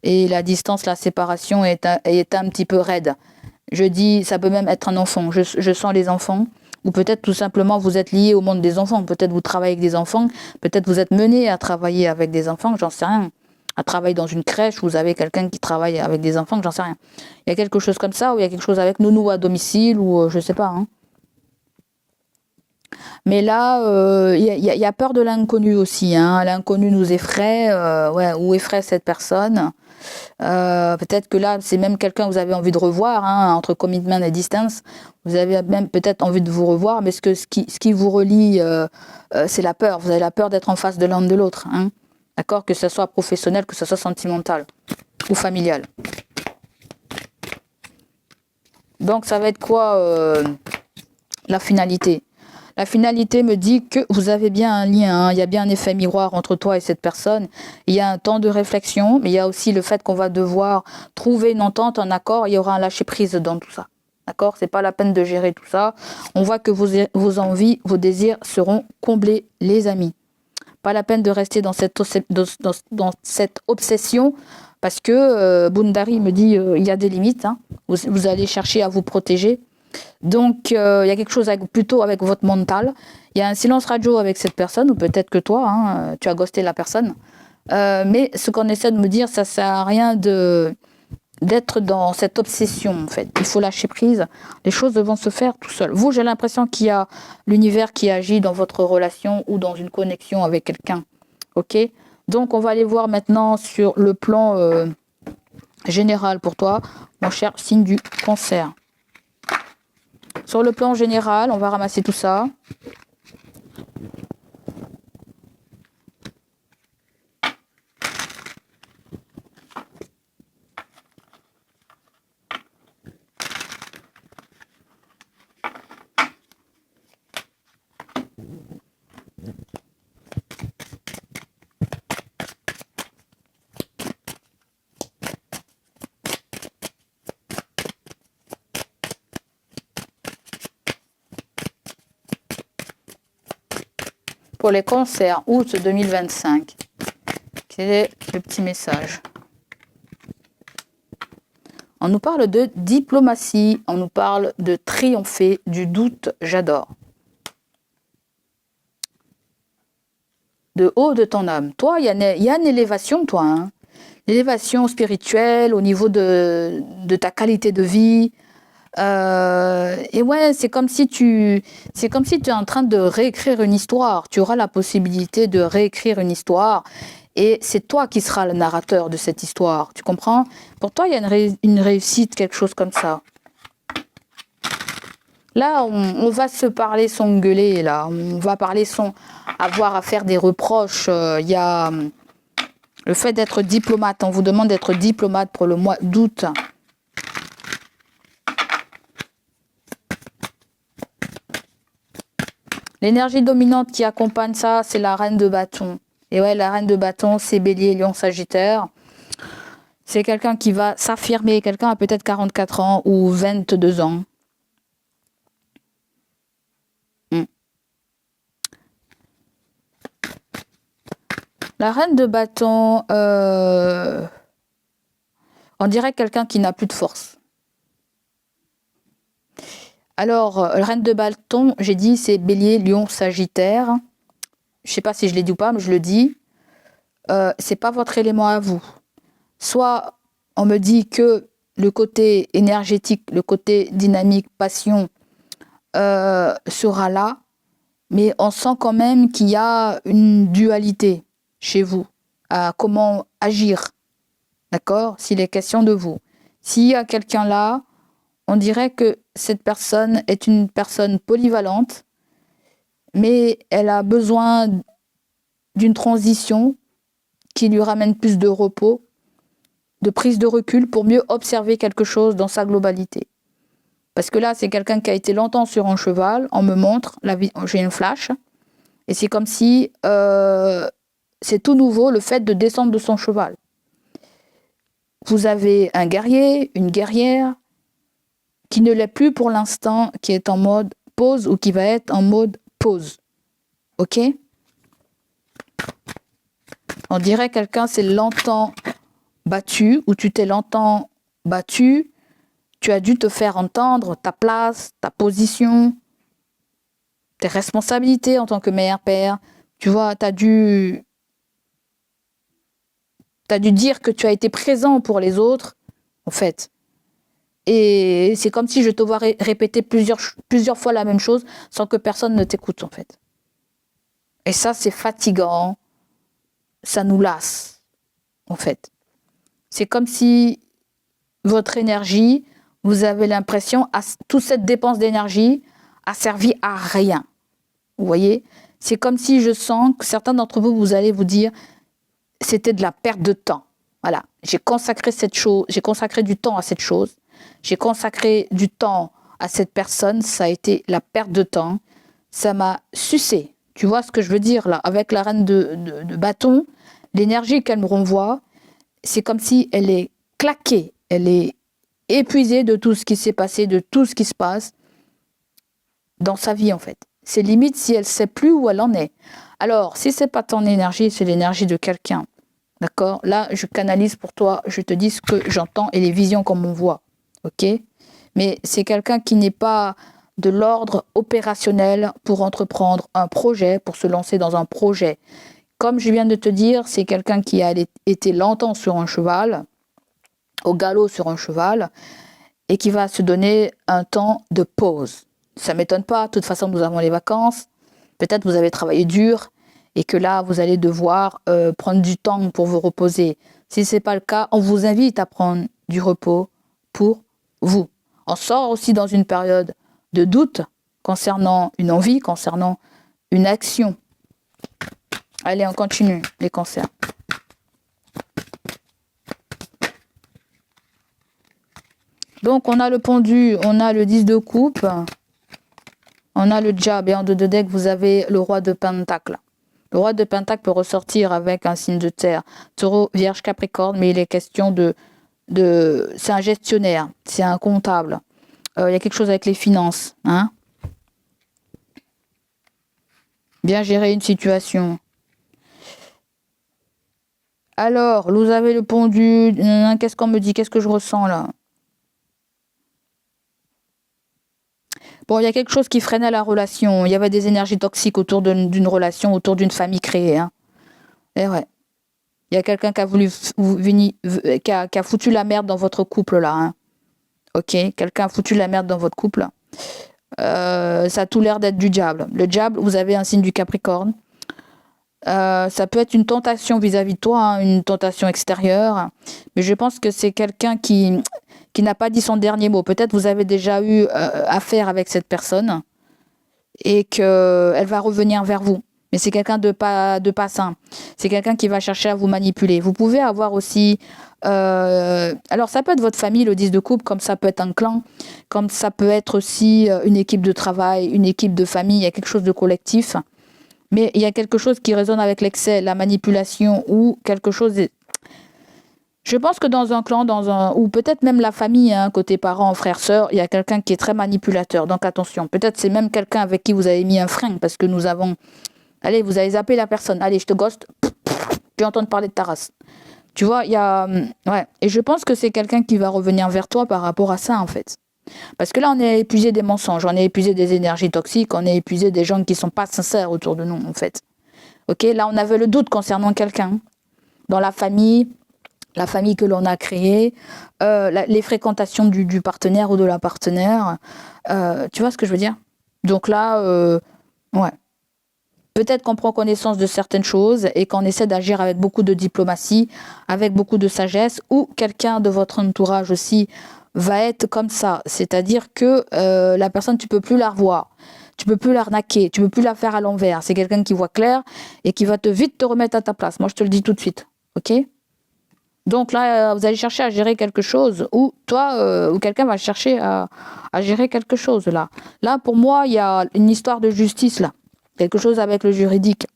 Speaker 1: Et la distance, la séparation est un petit peu raide. Je dis, ça peut même être un enfant. Je sens les enfants. Ou peut-être tout simplement vous êtes lié au monde des enfants. Peut-être vous travaillez avec des enfants. Peut-être vous êtes mené à travailler avec des enfants. J'en sais rien. À travailler dans une crèche, vous avez quelqu'un qui travaille avec des enfants. J'en sais rien. Il y a quelque chose comme ça. Ou il y a quelque chose avec nounou à domicile. Ou je sais pas. Hein. Mais là, il y a peur de l'inconnu aussi. Hein. L'inconnu nous effraie, ou effraie cette personne. Peut-être que là, c'est même quelqu'un que vous avez envie de revoir, hein, entre commitment et distance. Vous avez même peut-être envie de vous revoir, mais ce qui vous relie, c'est la peur. Vous avez la peur d'être en face de l'un de l'autre. Hein. D'accord ? Que ce soit professionnel, que ce soit sentimental ou familial. Donc, ça va être quoi la finalité ? La finalité me dit que vous avez bien un lien, hein. Il y a bien un effet miroir entre toi et cette personne. Il y a un temps de réflexion, mais il y a aussi le fait qu'on va devoir trouver une entente, un accord. Il y aura un lâcher-prise dans tout ça. D'accord ? C'est pas la peine de gérer tout ça. On voit que vos envies, vos désirs seront comblés, les amis. Pas la peine de rester dans cette obsession, parce que Boundari me dit il y a des limites. Hein. Vous allez chercher à vous protéger. Donc, il y a quelque chose plutôt avec votre mental. Il y a un silence radio avec cette personne, ou peut-être que toi, hein, tu as ghosté la personne. Mais ce qu'on essaie de me dire, ça ne sert à rien d'être dans cette obsession, en fait. Il faut lâcher prise. Les choses vont se faire tout seul. Vous, j'ai l'impression qu'il y a l'univers qui agit dans votre relation ou dans une connexion avec quelqu'un. Ok ? Donc, on va aller voir maintenant sur le plan général pour toi, mon cher signe du Cancer. Sur le plan général, on va ramasser tout ça. Pour les cancers, août 2025. Quel est le petit message ? On nous parle de diplomatie, on nous parle de triompher, du doute, j'adore. De haut de ton âme. Toi, il y a une élévation, toi. Hein. L'élévation spirituelle au niveau de ta qualité de vie. Et ouais, c'est comme si tu es en train de réécrire une histoire. Tu auras la possibilité de réécrire une histoire. Et c'est toi qui seras le narrateur de cette histoire. Tu comprends ? Pour toi, il y a une réussite, quelque chose comme ça. Là, on va se parler sans gueuler, là. On va parler sans avoir à faire des reproches. Il y a le fait d'être diplomate. On vous demande d'être diplomate pour le mois d'août. L'énergie dominante qui accompagne ça, c'est la reine de bâton. Et ouais, la reine de bâton, c'est Bélier, Lion, Sagittaire. C'est quelqu'un qui va s'affirmer. Quelqu'un a peut-être 44 ans ou 22 ans. La reine de bâton, on dirait quelqu'un qui n'a plus de force. Alors, la reine de bâton, j'ai dit, c'est Bélier, Lion, Sagittaire. Je ne sais pas si je l'ai dit ou pas, mais je le dis. C'est pas votre élément à vous. Soit on me dit que le côté énergétique, le côté dynamique, passion sera là, mais on sent quand même qu'il y a une dualité chez vous, à comment agir, d'accord ? S'il est question de vous. S'il y a quelqu'un là, on dirait que cette personne est une personne polyvalente, mais elle a besoin d'une transition qui lui ramène plus de repos, de prise de recul pour mieux observer quelque chose dans sa globalité. Parce que là, c'est quelqu'un qui a été longtemps sur un cheval. On me montre, j'ai une flash. Et c'est comme si c'est tout nouveau le fait de descendre de son cheval. Vous avez un guerrier, une guerrière, qui ne l'est plus pour l'instant, qui est en mode pause ou qui va être en mode pause. Ok? On dirait quelqu'un s'est longtemps battu, ou tu t'es longtemps battu, tu as dû te faire entendre ta place, ta position, tes responsabilités en tant que mère, père. Tu vois, tu as dû dire que tu as été présent pour les autres, en fait. Et c'est comme si je te vois répéter plusieurs fois la même chose sans que personne ne t'écoute, en fait. Et ça, c'est fatigant. Ça nous lasse, en fait. C'est comme si votre énergie, vous avez l'impression, toute cette dépense d'énergie a servi à rien. Vous voyez? C'est comme si je sens que certains d'entre vous, vous allez vous dire, c'était de la perte de temps. Voilà, j'ai consacré du temps à cette chose. J'ai consacré du temps à cette personne. Ça a été la perte de temps. Ça m'a sucé. Tu vois ce que je veux dire là? Avec la reine de bâton, l'énergie qu'elle me renvoie, c'est comme si elle est claquée. Elle est épuisée de tout ce qui s'est passé, de tout ce qui se passe dans sa vie en fait. C'est limite si elle ne sait plus où elle en est. Alors, si ce n'est pas ton énergie, c'est l'énergie de quelqu'un. D'accord? Là, je canalise pour toi, je te dis ce que j'entends et les visions qu'on m'envoie. Ok? Mais c'est quelqu'un qui n'est pas de l'ordre opérationnel pour entreprendre un projet, pour se lancer dans un projet. Comme je viens de te dire, c'est quelqu'un qui a été longtemps sur un cheval, au galop sur un cheval, et qui va se donner un temps de pause. Ça ne m'étonne pas, de toute façon nous avons les vacances, peut-être vous avez travaillé dur, et que là vous allez devoir prendre du temps pour vous reposer. Si ce n'est pas le cas, on vous invite à prendre du repos pour vous. On sort aussi dans une période de doute concernant une envie, concernant une action. Allez, on continue les cancers. Donc, on a le pendu, on a le 10 de coupe, on a le diable et en deux de deck, vous avez le roi de pentacle. Le roi de pentacle peut ressortir avec un signe de terre. Taureau, Vierge, Capricorne, mais il est question c'est un gestionnaire, c'est un comptable. Il y a quelque chose avec les finances. Hein, bien gérer une situation. Alors, vous avez le pendu. Qu'est-ce qu'on me dit? Qu'est-ce que je ressens là? Bon, il y a quelque chose qui freinait la relation. Il y avait des énergies toxiques autour d'une relation, autour d'une famille créée. Hein. Et ouais. Il y a quelqu'un qui a voulu qui a foutu la merde dans votre couple là. Hein. Ok, quelqu'un a foutu la merde dans votre couple. Ça a tout l'air d'être du diable. Le diable, vous avez un signe du Capricorne. Ça peut être une tentation vis-à-vis de toi, hein, une tentation extérieure. Mais je pense que c'est quelqu'un qui n'a pas dit son dernier mot. Peut-être vous avez déjà eu affaire avec cette personne et qu'elle va revenir vers vous. Mais c'est quelqu'un de pas sain. C'est quelqu'un qui va chercher à vous manipuler. Vous pouvez avoir aussi... alors ça peut être votre famille, le 10 de coupe, comme ça peut être un clan, comme ça peut être aussi une équipe de travail, une équipe de famille, il y a quelque chose de collectif. Mais il y a quelque chose qui résonne avec l'excès, la manipulation ou quelque chose... Je pense que dans un clan, ou peut-être même la famille, hein, côté parents, frères, sœurs, il y a quelqu'un qui est très manipulateur. Donc attention, peut-être c'est même quelqu'un avec qui vous avez mis un frein parce que nous avons... Allez, vous avez zappé la personne. Allez, je te ghost. Tu entends parler de ta race. Tu vois, il y a... Ouais. Et je pense que c'est quelqu'un qui va revenir vers toi par rapport à ça, en fait. Parce que là, on est épuisé des mensonges, on est épuisé des énergies toxiques, on est épuisé des gens qui ne sont pas sincères autour de nous, en fait. Ok, là, on avait le doute concernant quelqu'un. Dans la famille que l'on a créée, les fréquentations du partenaire ou de la partenaire. Tu vois ce que je veux dire? Donc là, ouais. Peut-être qu'on prend connaissance de certaines choses et qu'on essaie d'agir avec beaucoup de diplomatie, avec beaucoup de sagesse, ou quelqu'un de votre entourage aussi va être comme ça. C'est-à-dire que la personne, tu peux plus la revoir. Tu peux plus l'arnaquer, tu peux plus la faire à l'envers. C'est quelqu'un qui voit clair et qui va vite te remettre à ta place. Moi, je te le dis tout de suite. Ok? Donc là, vous allez chercher à gérer quelque chose, ou toi, ou quelqu'un va chercher à gérer quelque chose là. Là, pour moi, il y a une histoire de justice là, quelque chose avec le juridique.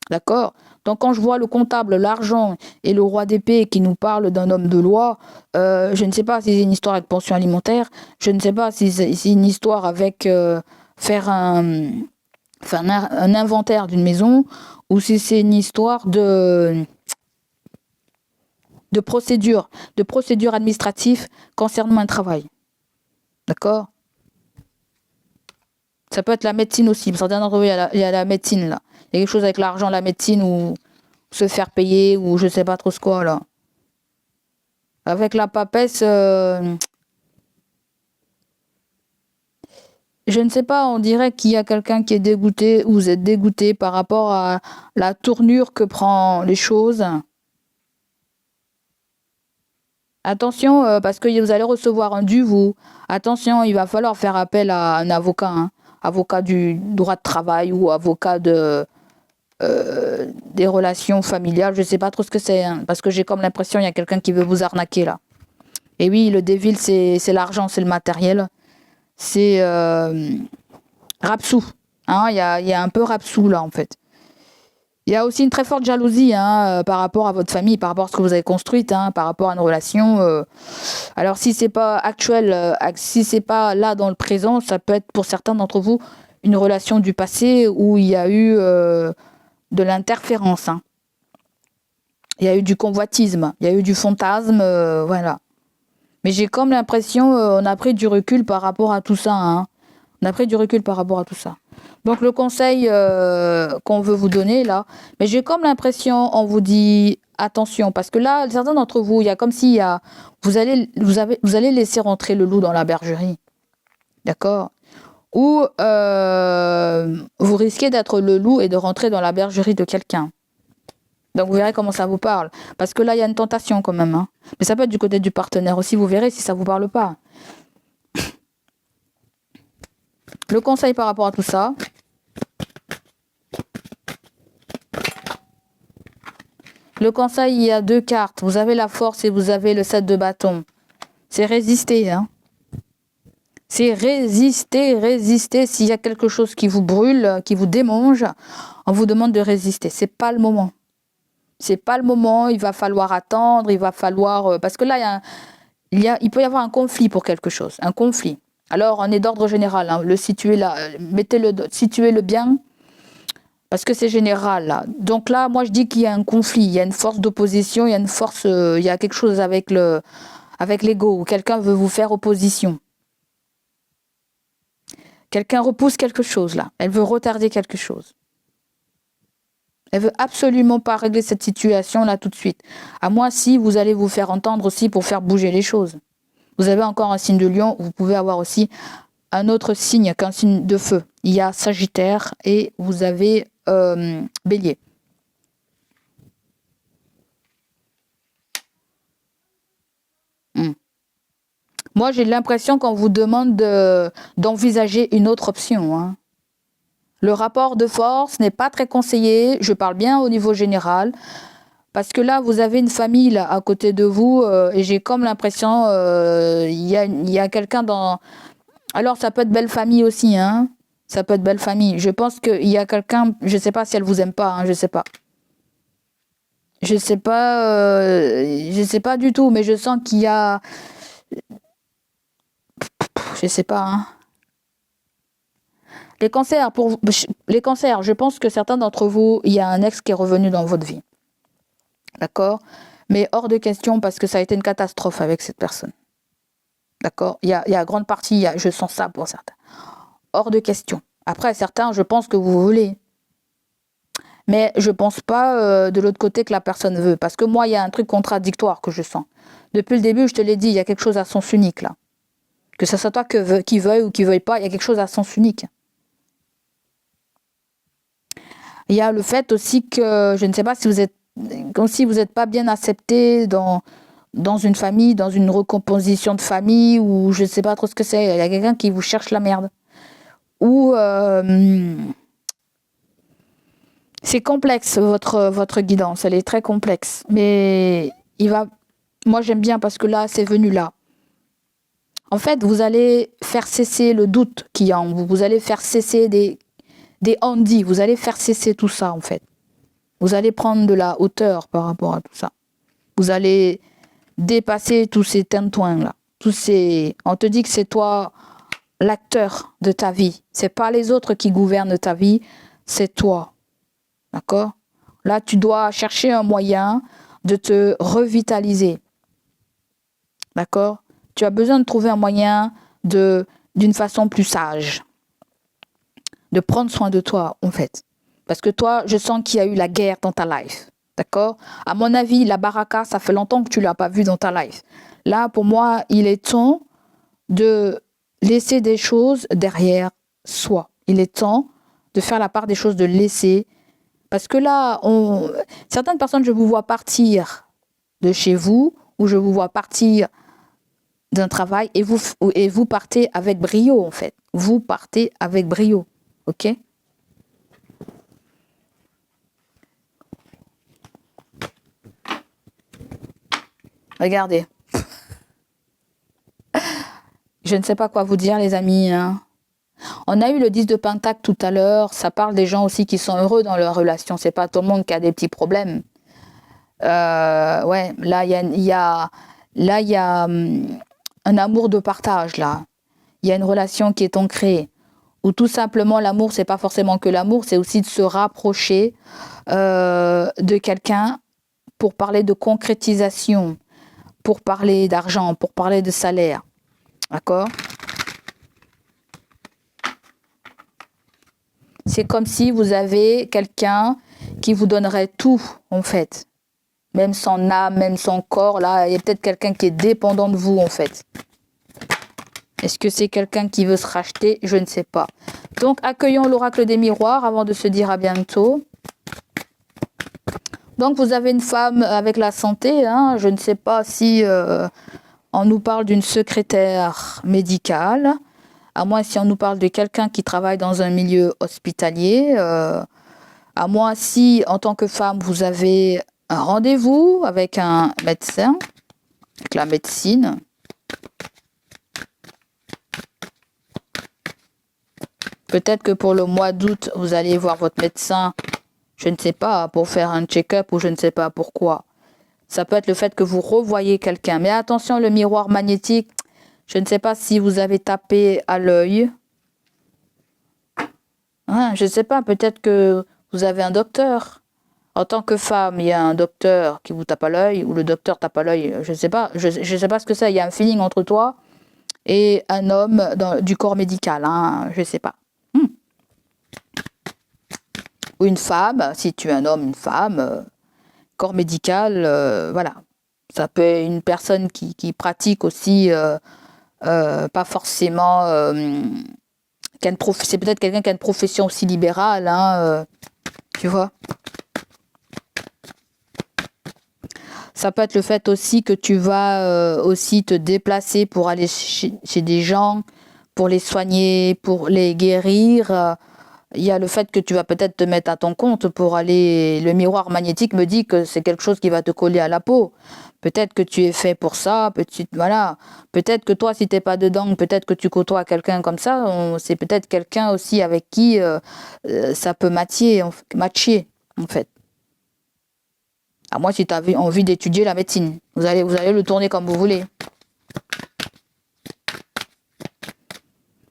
Speaker 1: D'accord? Donc quand je vois le comptable, l'argent et le roi d'épée qui nous parle d'un homme de loi, je ne sais pas si c'est une histoire avec pension alimentaire, je ne sais pas si c'est une histoire avec faire un inventaire d'une maison, ou si c'est une histoire de procédure administrative concernant un travail. D'accord? Ça peut être la médecine aussi. Pour certains d'entre vous, il y a la médecine là. Il y a quelque chose avec l'argent, la médecine, ou se faire payer, ou je sais pas trop ce quoi là. Avec la papesse, je ne sais pas, on dirait qu'il y a quelqu'un qui est dégoûté, ou vous êtes dégoûté par rapport à la tournure que prend les choses. Attention, parce que vous allez recevoir un dû, vous. Attention, il va falloir faire appel à un avocat, hein. Avocat du droit de travail ou avocat des relations familiales. Je ne sais pas trop ce que c'est, hein, parce que j'ai comme l'impression qu'il y a quelqu'un qui veut vous arnaquer là. Et oui, le dévil, c'est l'argent, c'est le matériel. C'est Rapsou. Hein, il y a un peu Rapsou là en fait. Il y a aussi une très forte jalousie, hein, par rapport à votre famille, par rapport à ce que vous avez construit, hein, par rapport à une relation. Alors si c'est pas actuel, si c'est pas là dans le présent, ça peut être pour certains d'entre vous une relation du passé où il y a eu de l'interférence. Hein. Il y a eu du convoitisme, il y a eu du fantasme, voilà. Mais j'ai comme l'impression, on a pris du recul par rapport à tout ça. Hein. On a pris du recul par rapport à tout ça. Donc le conseil qu'on veut vous donner là, mais j'ai comme l'impression, on vous dit attention, parce que là, certains d'entre vous, il y a comme si vous allez laisser rentrer le loup dans la bergerie, d'accord? Ou vous risquez d'être le loup et de rentrer dans la bergerie de quelqu'un. Donc vous verrez comment ça vous parle, parce que là il y a une tentation quand même, hein. Mais ça peut être du côté du partenaire aussi, vous verrez si ça vous parle pas. Le conseil par rapport à tout ça. Le conseil, il y a 2 cartes. Vous avez la force et vous avez le 7 de bâton. C'est résister, hein. C'est résister. S'il y a quelque chose qui vous brûle, qui vous démange, on vous demande de résister. C'est pas le moment. C'est pas le moment. Il va falloir attendre. Il va falloir parce que là, il peut y avoir un conflit pour quelque chose. Un conflit. Alors, on est d'ordre général. Hein, le situer là, situez-le bien. Parce que c'est général, là. Donc là, moi, je dis qu'il y a un conflit, il y a une force d'opposition, il y a une force, il y a quelque chose avec l'ego, où quelqu'un veut vous faire opposition. Quelqu'un repousse quelque chose, là. Elle veut retarder quelque chose. Elle veut absolument pas régler cette situation, là, tout de suite. À moins si vous allez vous faire entendre aussi pour faire bouger les choses. Vous avez encore un signe de lion, vous pouvez avoir aussi un autre signe qu'un signe de feu. Il y a Sagittaire et vous avez Bélier. Moi, j'ai l'impression qu'on vous demande d'envisager une autre option. Hein. Le rapport de force n'est pas très conseillé. Je parle bien au niveau général. Parce que là, vous avez une famille là, à côté de vous et j'ai comme l'impression il y a quelqu'un dans... Alors, ça peut être belle famille aussi. Hein. Ça peut être belle famille. Je pense qu'il y a quelqu'un... Je ne sais pas si elle vous aime pas. Hein, je ne sais pas. Je sais pas du tout, mais je sens qu'il y a... Je sais pas. Hein. Les cancers, je pense que certains d'entre vous, il y a un ex qui est revenu dans votre vie. D'accord? Mais hors de question parce que ça a été une catastrophe avec cette personne. D'accord? Il y a grande partie, je sens ça pour certains. Hors de question. Après, certains, je pense que vous voulez. Mais je pense pas de l'autre côté que la personne veut. Parce que moi, il y a un truc contradictoire que je sens. Depuis le début, je te l'ai dit, il y a quelque chose à sens unique là. Que ce soit toi qui veuille ou qui veuille pas, il y a quelque chose à sens unique. Il y a le fait aussi que, je ne sais pas si vous êtes, comme si vous n'êtes pas bien accepté dans une famille, dans une recomposition de famille, ou je ne sais pas trop ce que c'est. Il y a quelqu'un qui vous cherche la merde. Ou c'est complexe, votre guidance, elle est très complexe. Mais il va... Moi, j'aime bien parce que là, c'est venu là. En fait, vous allez faire cesser le doute qu'il y a en vous. Vous allez faire cesser des on-dit. Vous allez faire cesser tout ça, en fait. Vous allez prendre de la hauteur par rapport à tout ça. Vous allez dépasser tous ces tintouins-là. On te dit que c'est toi l'acteur de ta vie. C'est pas les autres qui gouvernent ta vie, c'est toi. D'accord? Là, tu dois chercher un moyen de te revitaliser. D'accord? Tu as besoin de trouver un moyen d'une façon plus sage. De prendre soin de toi, en fait. Parce que toi, je sens qu'il y a eu la guerre dans ta life. D'accord? À mon avis, la baraka, ça fait longtemps que tu ne l'as pas vu dans ta life. Là, pour moi, il est temps de laisser des choses derrière soi. Il est temps de faire la part des choses, de laisser. Parce que là, certaines personnes, je vous vois partir de chez vous, ou je vous vois partir d'un travail, et vous partez avec brio, en fait. Vous partez avec brio. OK? Regardez. Je ne sais pas quoi vous dire, les amis. Hein. On a eu le 10 de Pentacle tout à l'heure. Ça parle des gens aussi qui sont heureux dans leur relation. C'est pas tout le monde qui a des petits problèmes. Ouais, là, il y a un amour de partage, là. Il y a une relation qui est ancrée. Ou tout simplement, l'amour, c'est pas forcément que l'amour, c'est aussi de se rapprocher de quelqu'un pour parler de concrétisation, pour parler d'argent, pour parler de salaire. D'accord? C'est comme si vous avez quelqu'un qui vous donnerait tout, en fait. Même son âme, même son corps, là, il y a peut-être quelqu'un qui est dépendant de vous, en fait. Est-ce que c'est quelqu'un qui veut se racheter? Je ne sais pas. Donc, accueillons l'oracle des miroirs avant de se dire à bientôt. Donc, vous avez une femme avec la santé. Hein, je ne sais pas si on nous parle d'une secrétaire médicale. À moins si on nous parle de quelqu'un qui travaille dans un milieu hospitalier. À moins si, en tant que femme, vous avez un rendez-vous avec un médecin, avec la médecine. Peut-être que pour le mois d'août, vous allez voir votre médecin, je ne sais pas, pour faire un check-up ou je ne sais pas pourquoi. Ça peut être le fait que vous revoyez quelqu'un. Mais attention, le miroir magnétique, je ne sais pas si vous avez tapé à l'œil. Hein, je ne sais pas, peut-être que vous avez un docteur. En tant que femme, il y a un docteur qui vous tape à l'œil, ou le docteur tape à l'œil, je ne sais pas. Je sais pas ce que c'est. Il y a un feeling entre toi et un homme du corps médical. Hein, je ne sais pas. Ou une femme, si tu es un homme, une femme, corps médical, voilà. Ça peut être une personne qui pratique aussi, pas forcément... c'est peut-être quelqu'un qui a une profession aussi libérale, hein, tu vois. Ça peut être le fait aussi que tu vas aussi te déplacer pour aller chez des gens, pour les soigner, pour les guérir. Il y a le fait que tu vas peut-être te mettre à ton compte pour aller... Le miroir magnétique me dit que c'est quelque chose qui va te coller à la peau. Peut-être que tu es fait pour ça, voilà. Peut-être que toi, si tu n'es pas dedans, peut-être que tu côtoies quelqu'un comme ça. C'est peut-être quelqu'un aussi avec qui ça peut matcher, en fait. À moi, si tu as envie d'étudier la médecine, vous allez le tourner comme vous voulez.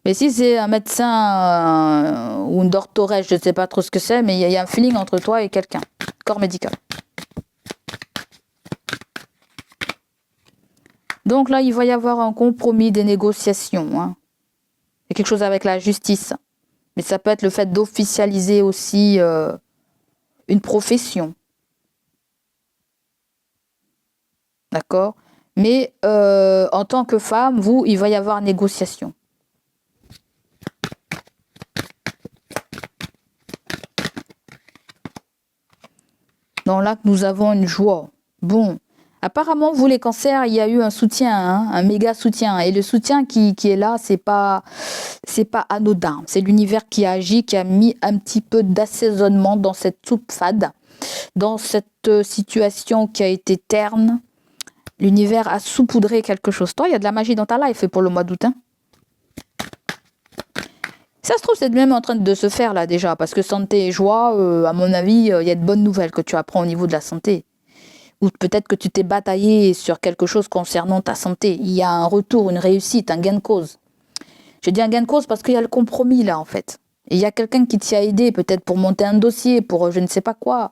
Speaker 1: Mais si c'est un médecin ou une doctoresse, je ne sais pas trop ce que c'est, mais il y a un feeling entre toi et quelqu'un, corps médical. Donc là, il va y avoir un compromis, des négociations. Hein. Il y a quelque chose avec la justice. Mais ça peut être le fait d'officialiser aussi une profession. D'accord? Mais en tant que femme, il va y avoir négociation. Donc là, nous avons une joie. Bon. Apparemment, vous les cancers, il y a eu un soutien, hein, un méga soutien. Et le soutien qui est là, c'est pas anodin. C'est l'univers qui a agi, qui a mis un petit peu d'assaisonnement dans cette soupe fade, dans cette situation qui a été terne, l'univers a saupoudré quelque chose. Toi, il y a de la magie dans ta life pour le mois d'août. Hein. Ça se trouve, c'est même en train de se faire là déjà, parce que santé et joie, à mon avis, il y a de bonnes nouvelles que tu apprends au niveau de la santé. Ou peut-être que tu t'es bataillé sur quelque chose concernant ta santé. Il y a un retour, une réussite, un gain de cause. Je dis un gain de cause parce qu'il y a le compromis là en fait. Et il y a quelqu'un qui t'y a aidé peut-être pour monter un dossier, pour je ne sais pas quoi.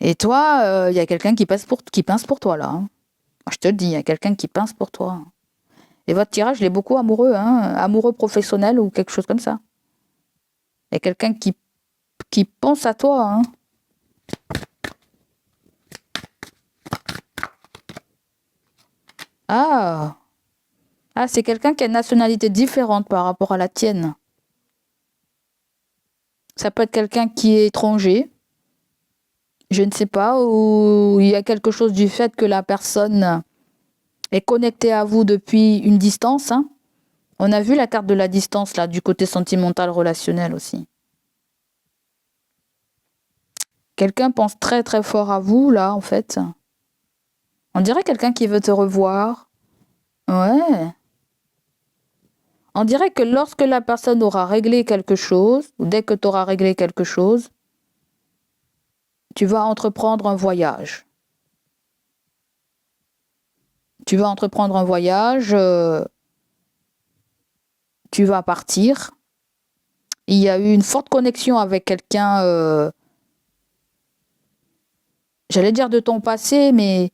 Speaker 1: Et toi, il y a quelqu'un qui pince pour toi là. Hein. Je te le dis, il y a quelqu'un qui pince pour toi. Et votre tirage, il est beaucoup amoureux, hein, amoureux professionnel ou quelque chose comme ça. Il y a quelqu'un qui pense à toi. Hein. Ah, c'est quelqu'un qui a une nationalité différente par rapport à la tienne. Ça peut être quelqu'un qui est étranger. Je ne sais pas, ou il y a quelque chose du fait que la personne est connectée à vous depuis une distance. Hein. On a vu la carte de la distance, là, du côté sentimental, relationnel aussi. Quelqu'un pense très très fort à vous, là, en fait. On dirait quelqu'un qui veut te revoir. Ouais. On dirait que lorsque la personne aura réglé quelque chose, ou dès que tu auras réglé quelque chose, tu vas entreprendre un voyage. Tu vas entreprendre un voyage, tu vas partir. Il y a eu une forte connexion avec quelqu'un, j'allais dire de ton passé, mais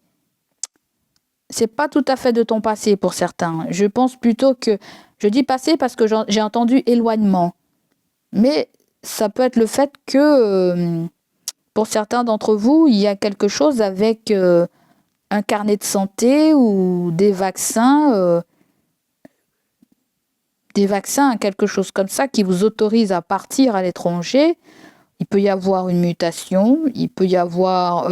Speaker 1: c'est pas tout à fait de ton passé pour certains. Je pense plutôt que, je dis passé parce que j'ai entendu éloignement. Mais ça peut être le fait que, pour certains d'entre vous, il y a quelque chose avec un carnet de santé ou des vaccins, quelque chose comme ça qui vous autorise à partir à l'étranger. Il peut y avoir une mutation, il peut y avoir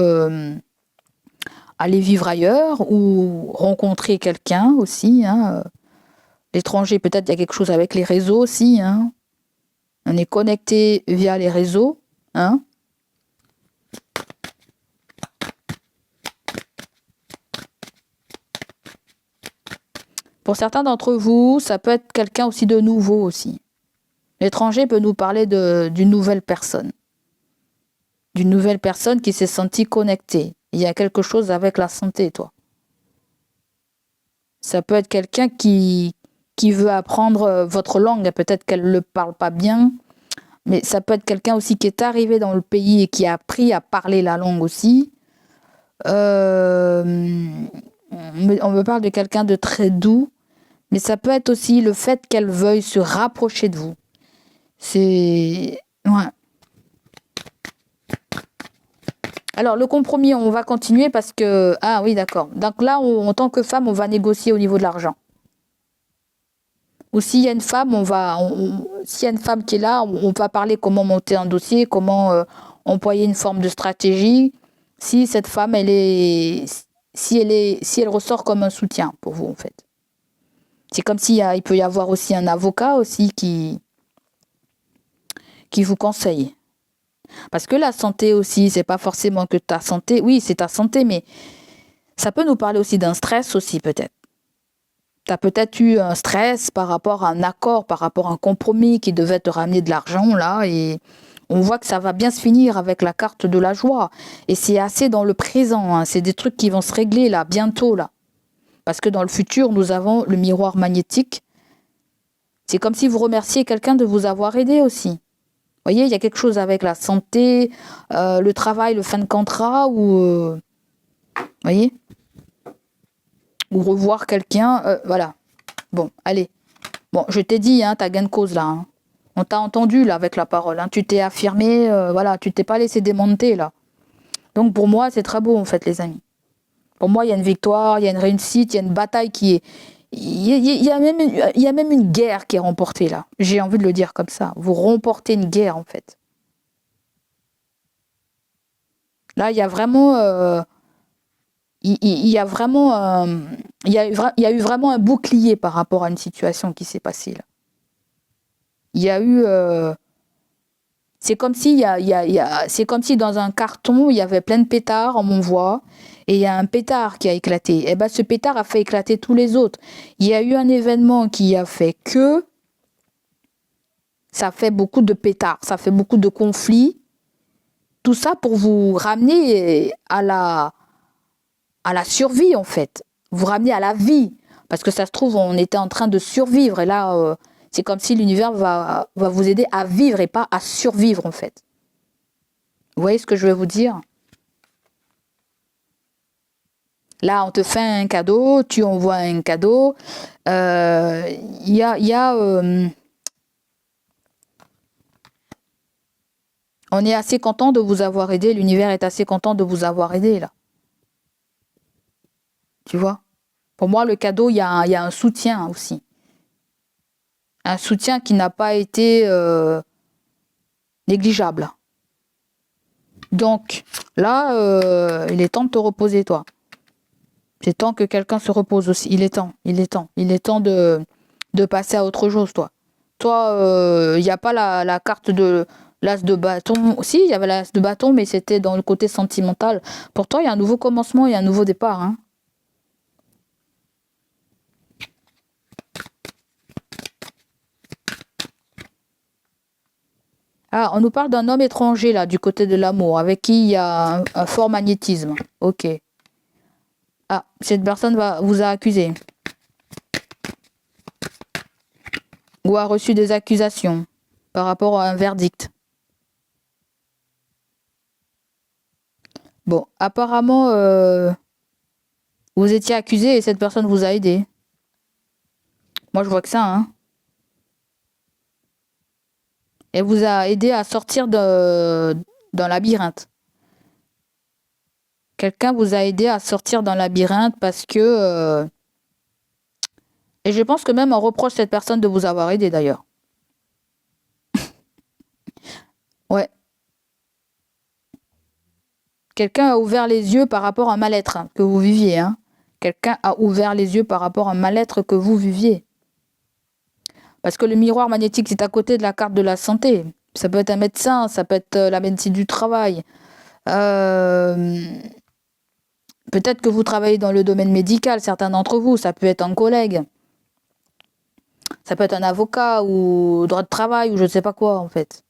Speaker 1: aller vivre ailleurs ou rencontrer quelqu'un aussi. Hein. L'étranger, peut-être il y a quelque chose avec les réseaux aussi. Hein. On est connecté via les réseaux. Hein. Pour certains d'entre vous, ça peut être quelqu'un aussi de nouveau aussi. L'étranger peut nous parler d'une nouvelle personne. D'une nouvelle personne qui s'est sentie connectée. Il y a quelque chose avec la santé, toi. Ça peut être quelqu'un qui veut apprendre votre langue. Peut-être qu'elle ne le parle pas bien. Mais ça peut être quelqu'un aussi qui est arrivé dans le pays et qui a appris à parler la langue aussi. On me parle de quelqu'un de très doux. Mais ça peut être aussi le fait qu'elle veuille se rapprocher de vous. C'est... Ouais. Alors, le compromis, on va continuer parce que... Ah oui, d'accord. Donc là, en tant que femme, on va négocier au niveau de l'argent. Ou s'il y a une femme, s'il y a une femme qui est là, on va parler comment monter un dossier, comment employer une forme de stratégie. Si cette femme, si elle ressort comme un soutien pour vous, en fait. C'est comme il peut y avoir aussi un avocat aussi qui vous conseille. Parce que la santé aussi, c'est pas forcément que ta santé. Oui, c'est ta santé, mais ça peut nous parler aussi d'un stress aussi, peut-être. Tu as peut-être eu un stress par rapport à un accord, par rapport à un compromis qui devait te ramener de l'argent, là, et on voit que ça va bien se finir avec la carte de la joie. Et c'est assez dans le présent, hein. C'est des trucs qui vont se régler, là, bientôt, là. Parce que dans le futur, nous avons le miroir magnétique. C'est comme si vous remerciez quelqu'un de vous avoir aidé aussi. Vous voyez, il y a quelque chose avec la santé, le travail, le fin de contrat, ou... voyez, ou revoir quelqu'un, voilà. Bon, allez. Bon, je t'ai dit, hein, t'as gain de cause là. Hein. On t'a entendu là avec la parole. Hein. Tu t'es affirmé, voilà, tu t'es pas laissé démonter là. Donc pour moi, c'est très beau en fait, les amis. Pour moi, il y a une victoire, il y a une réussite, il y a une bataille qui est... Il y a même une guerre qui est remportée là. J'ai envie de le dire comme ça. Vous remportez une guerre en fait. Là, il y a vraiment... il y a vraiment... il y a eu vraiment un bouclier par rapport à une situation qui s'est passée là. Il y a eu C'est comme si c'est comme si dans un carton, il y avait plein de pétards, on voit, et il y a un pétard qui a éclaté. Et ben, ce pétard a fait éclater tous les autres. Il y a eu un événement qui a fait que ça fait beaucoup de pétards, ça fait beaucoup de conflits. Tout ça pour vous ramener à la survie, en fait. Vous ramener à la vie. Parce que ça se trouve, on était en train de survivre. Et là, c'est comme si l'univers va vous aider à vivre et pas à survivre, en fait. Vous voyez ce que je veux vous dire? Là, on te fait un cadeau, tu envoies un cadeau. On est assez content de vous avoir aidé. L'univers est assez content de vous avoir aidé, là. Tu vois? Pour moi, le cadeau, il y a un soutien aussi. Un soutien qui n'a pas été négligeable. Donc, là, il est temps de te reposer, toi. C'est temps que quelqu'un se repose aussi. Il est temps de passer à autre chose, toi. Toi, il n'y a pas la carte de l'as de bâton. Si, il y avait l'as de bâton, mais c'était dans le côté sentimental. Pour toi, il y a un nouveau commencement, il y a un nouveau départ, hein. Ah, on nous parle d'un homme étranger, là, du côté de l'amour, avec qui il y a un fort magnétisme. Ok. Ah, cette personne vous a accusé. Ou a reçu des accusations par rapport à un verdict. Bon, apparemment, vous étiez accusé et cette personne vous a aidé. Moi, je vois que ça, hein. Elle vous a aidé à sortir d'un labyrinthe. Quelqu'un vous a aidé à sortir d'un labyrinthe parce que... et je pense que même on reproche cette personne de vous avoir aidé, d'ailleurs. Ouais. Quelqu'un a ouvert les yeux par rapport à un mal-être que vous viviez, hein. Quelqu'un a ouvert les yeux par rapport à un mal-être que vous viviez. Parce que le miroir magnétique, c'est à côté de la carte de la santé. Ça peut être un médecin, ça peut être la médecine du travail. Peut-être que vous travaillez dans le domaine médical, certains d'entre vous. Ça peut être un collègue. Ça peut être un avocat ou droit de travail ou je ne sais pas quoi, en fait.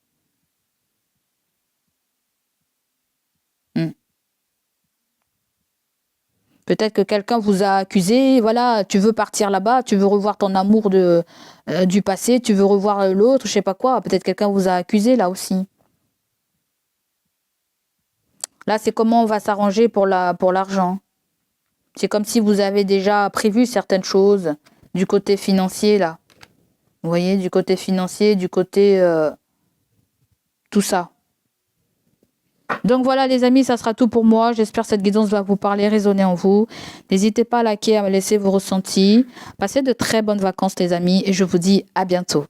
Speaker 1: Peut-être que quelqu'un vous a accusé, voilà, tu veux partir là-bas, tu veux revoir ton amour du passé, tu veux revoir l'autre, je sais pas quoi. Peut-être quelqu'un vous a accusé là aussi. Là, c'est comment on va s'arranger pour l'argent. C'est comme si vous avez déjà prévu certaines choses du côté financier là. Vous voyez, du côté financier, du côté tout ça. Donc voilà les amis, ça sera tout pour moi. J'espère que cette guidance va vous parler, résonner en vous. N'hésitez pas à liker, à me laisser vos ressentis. Passez de très bonnes vacances les amis et je vous dis à bientôt.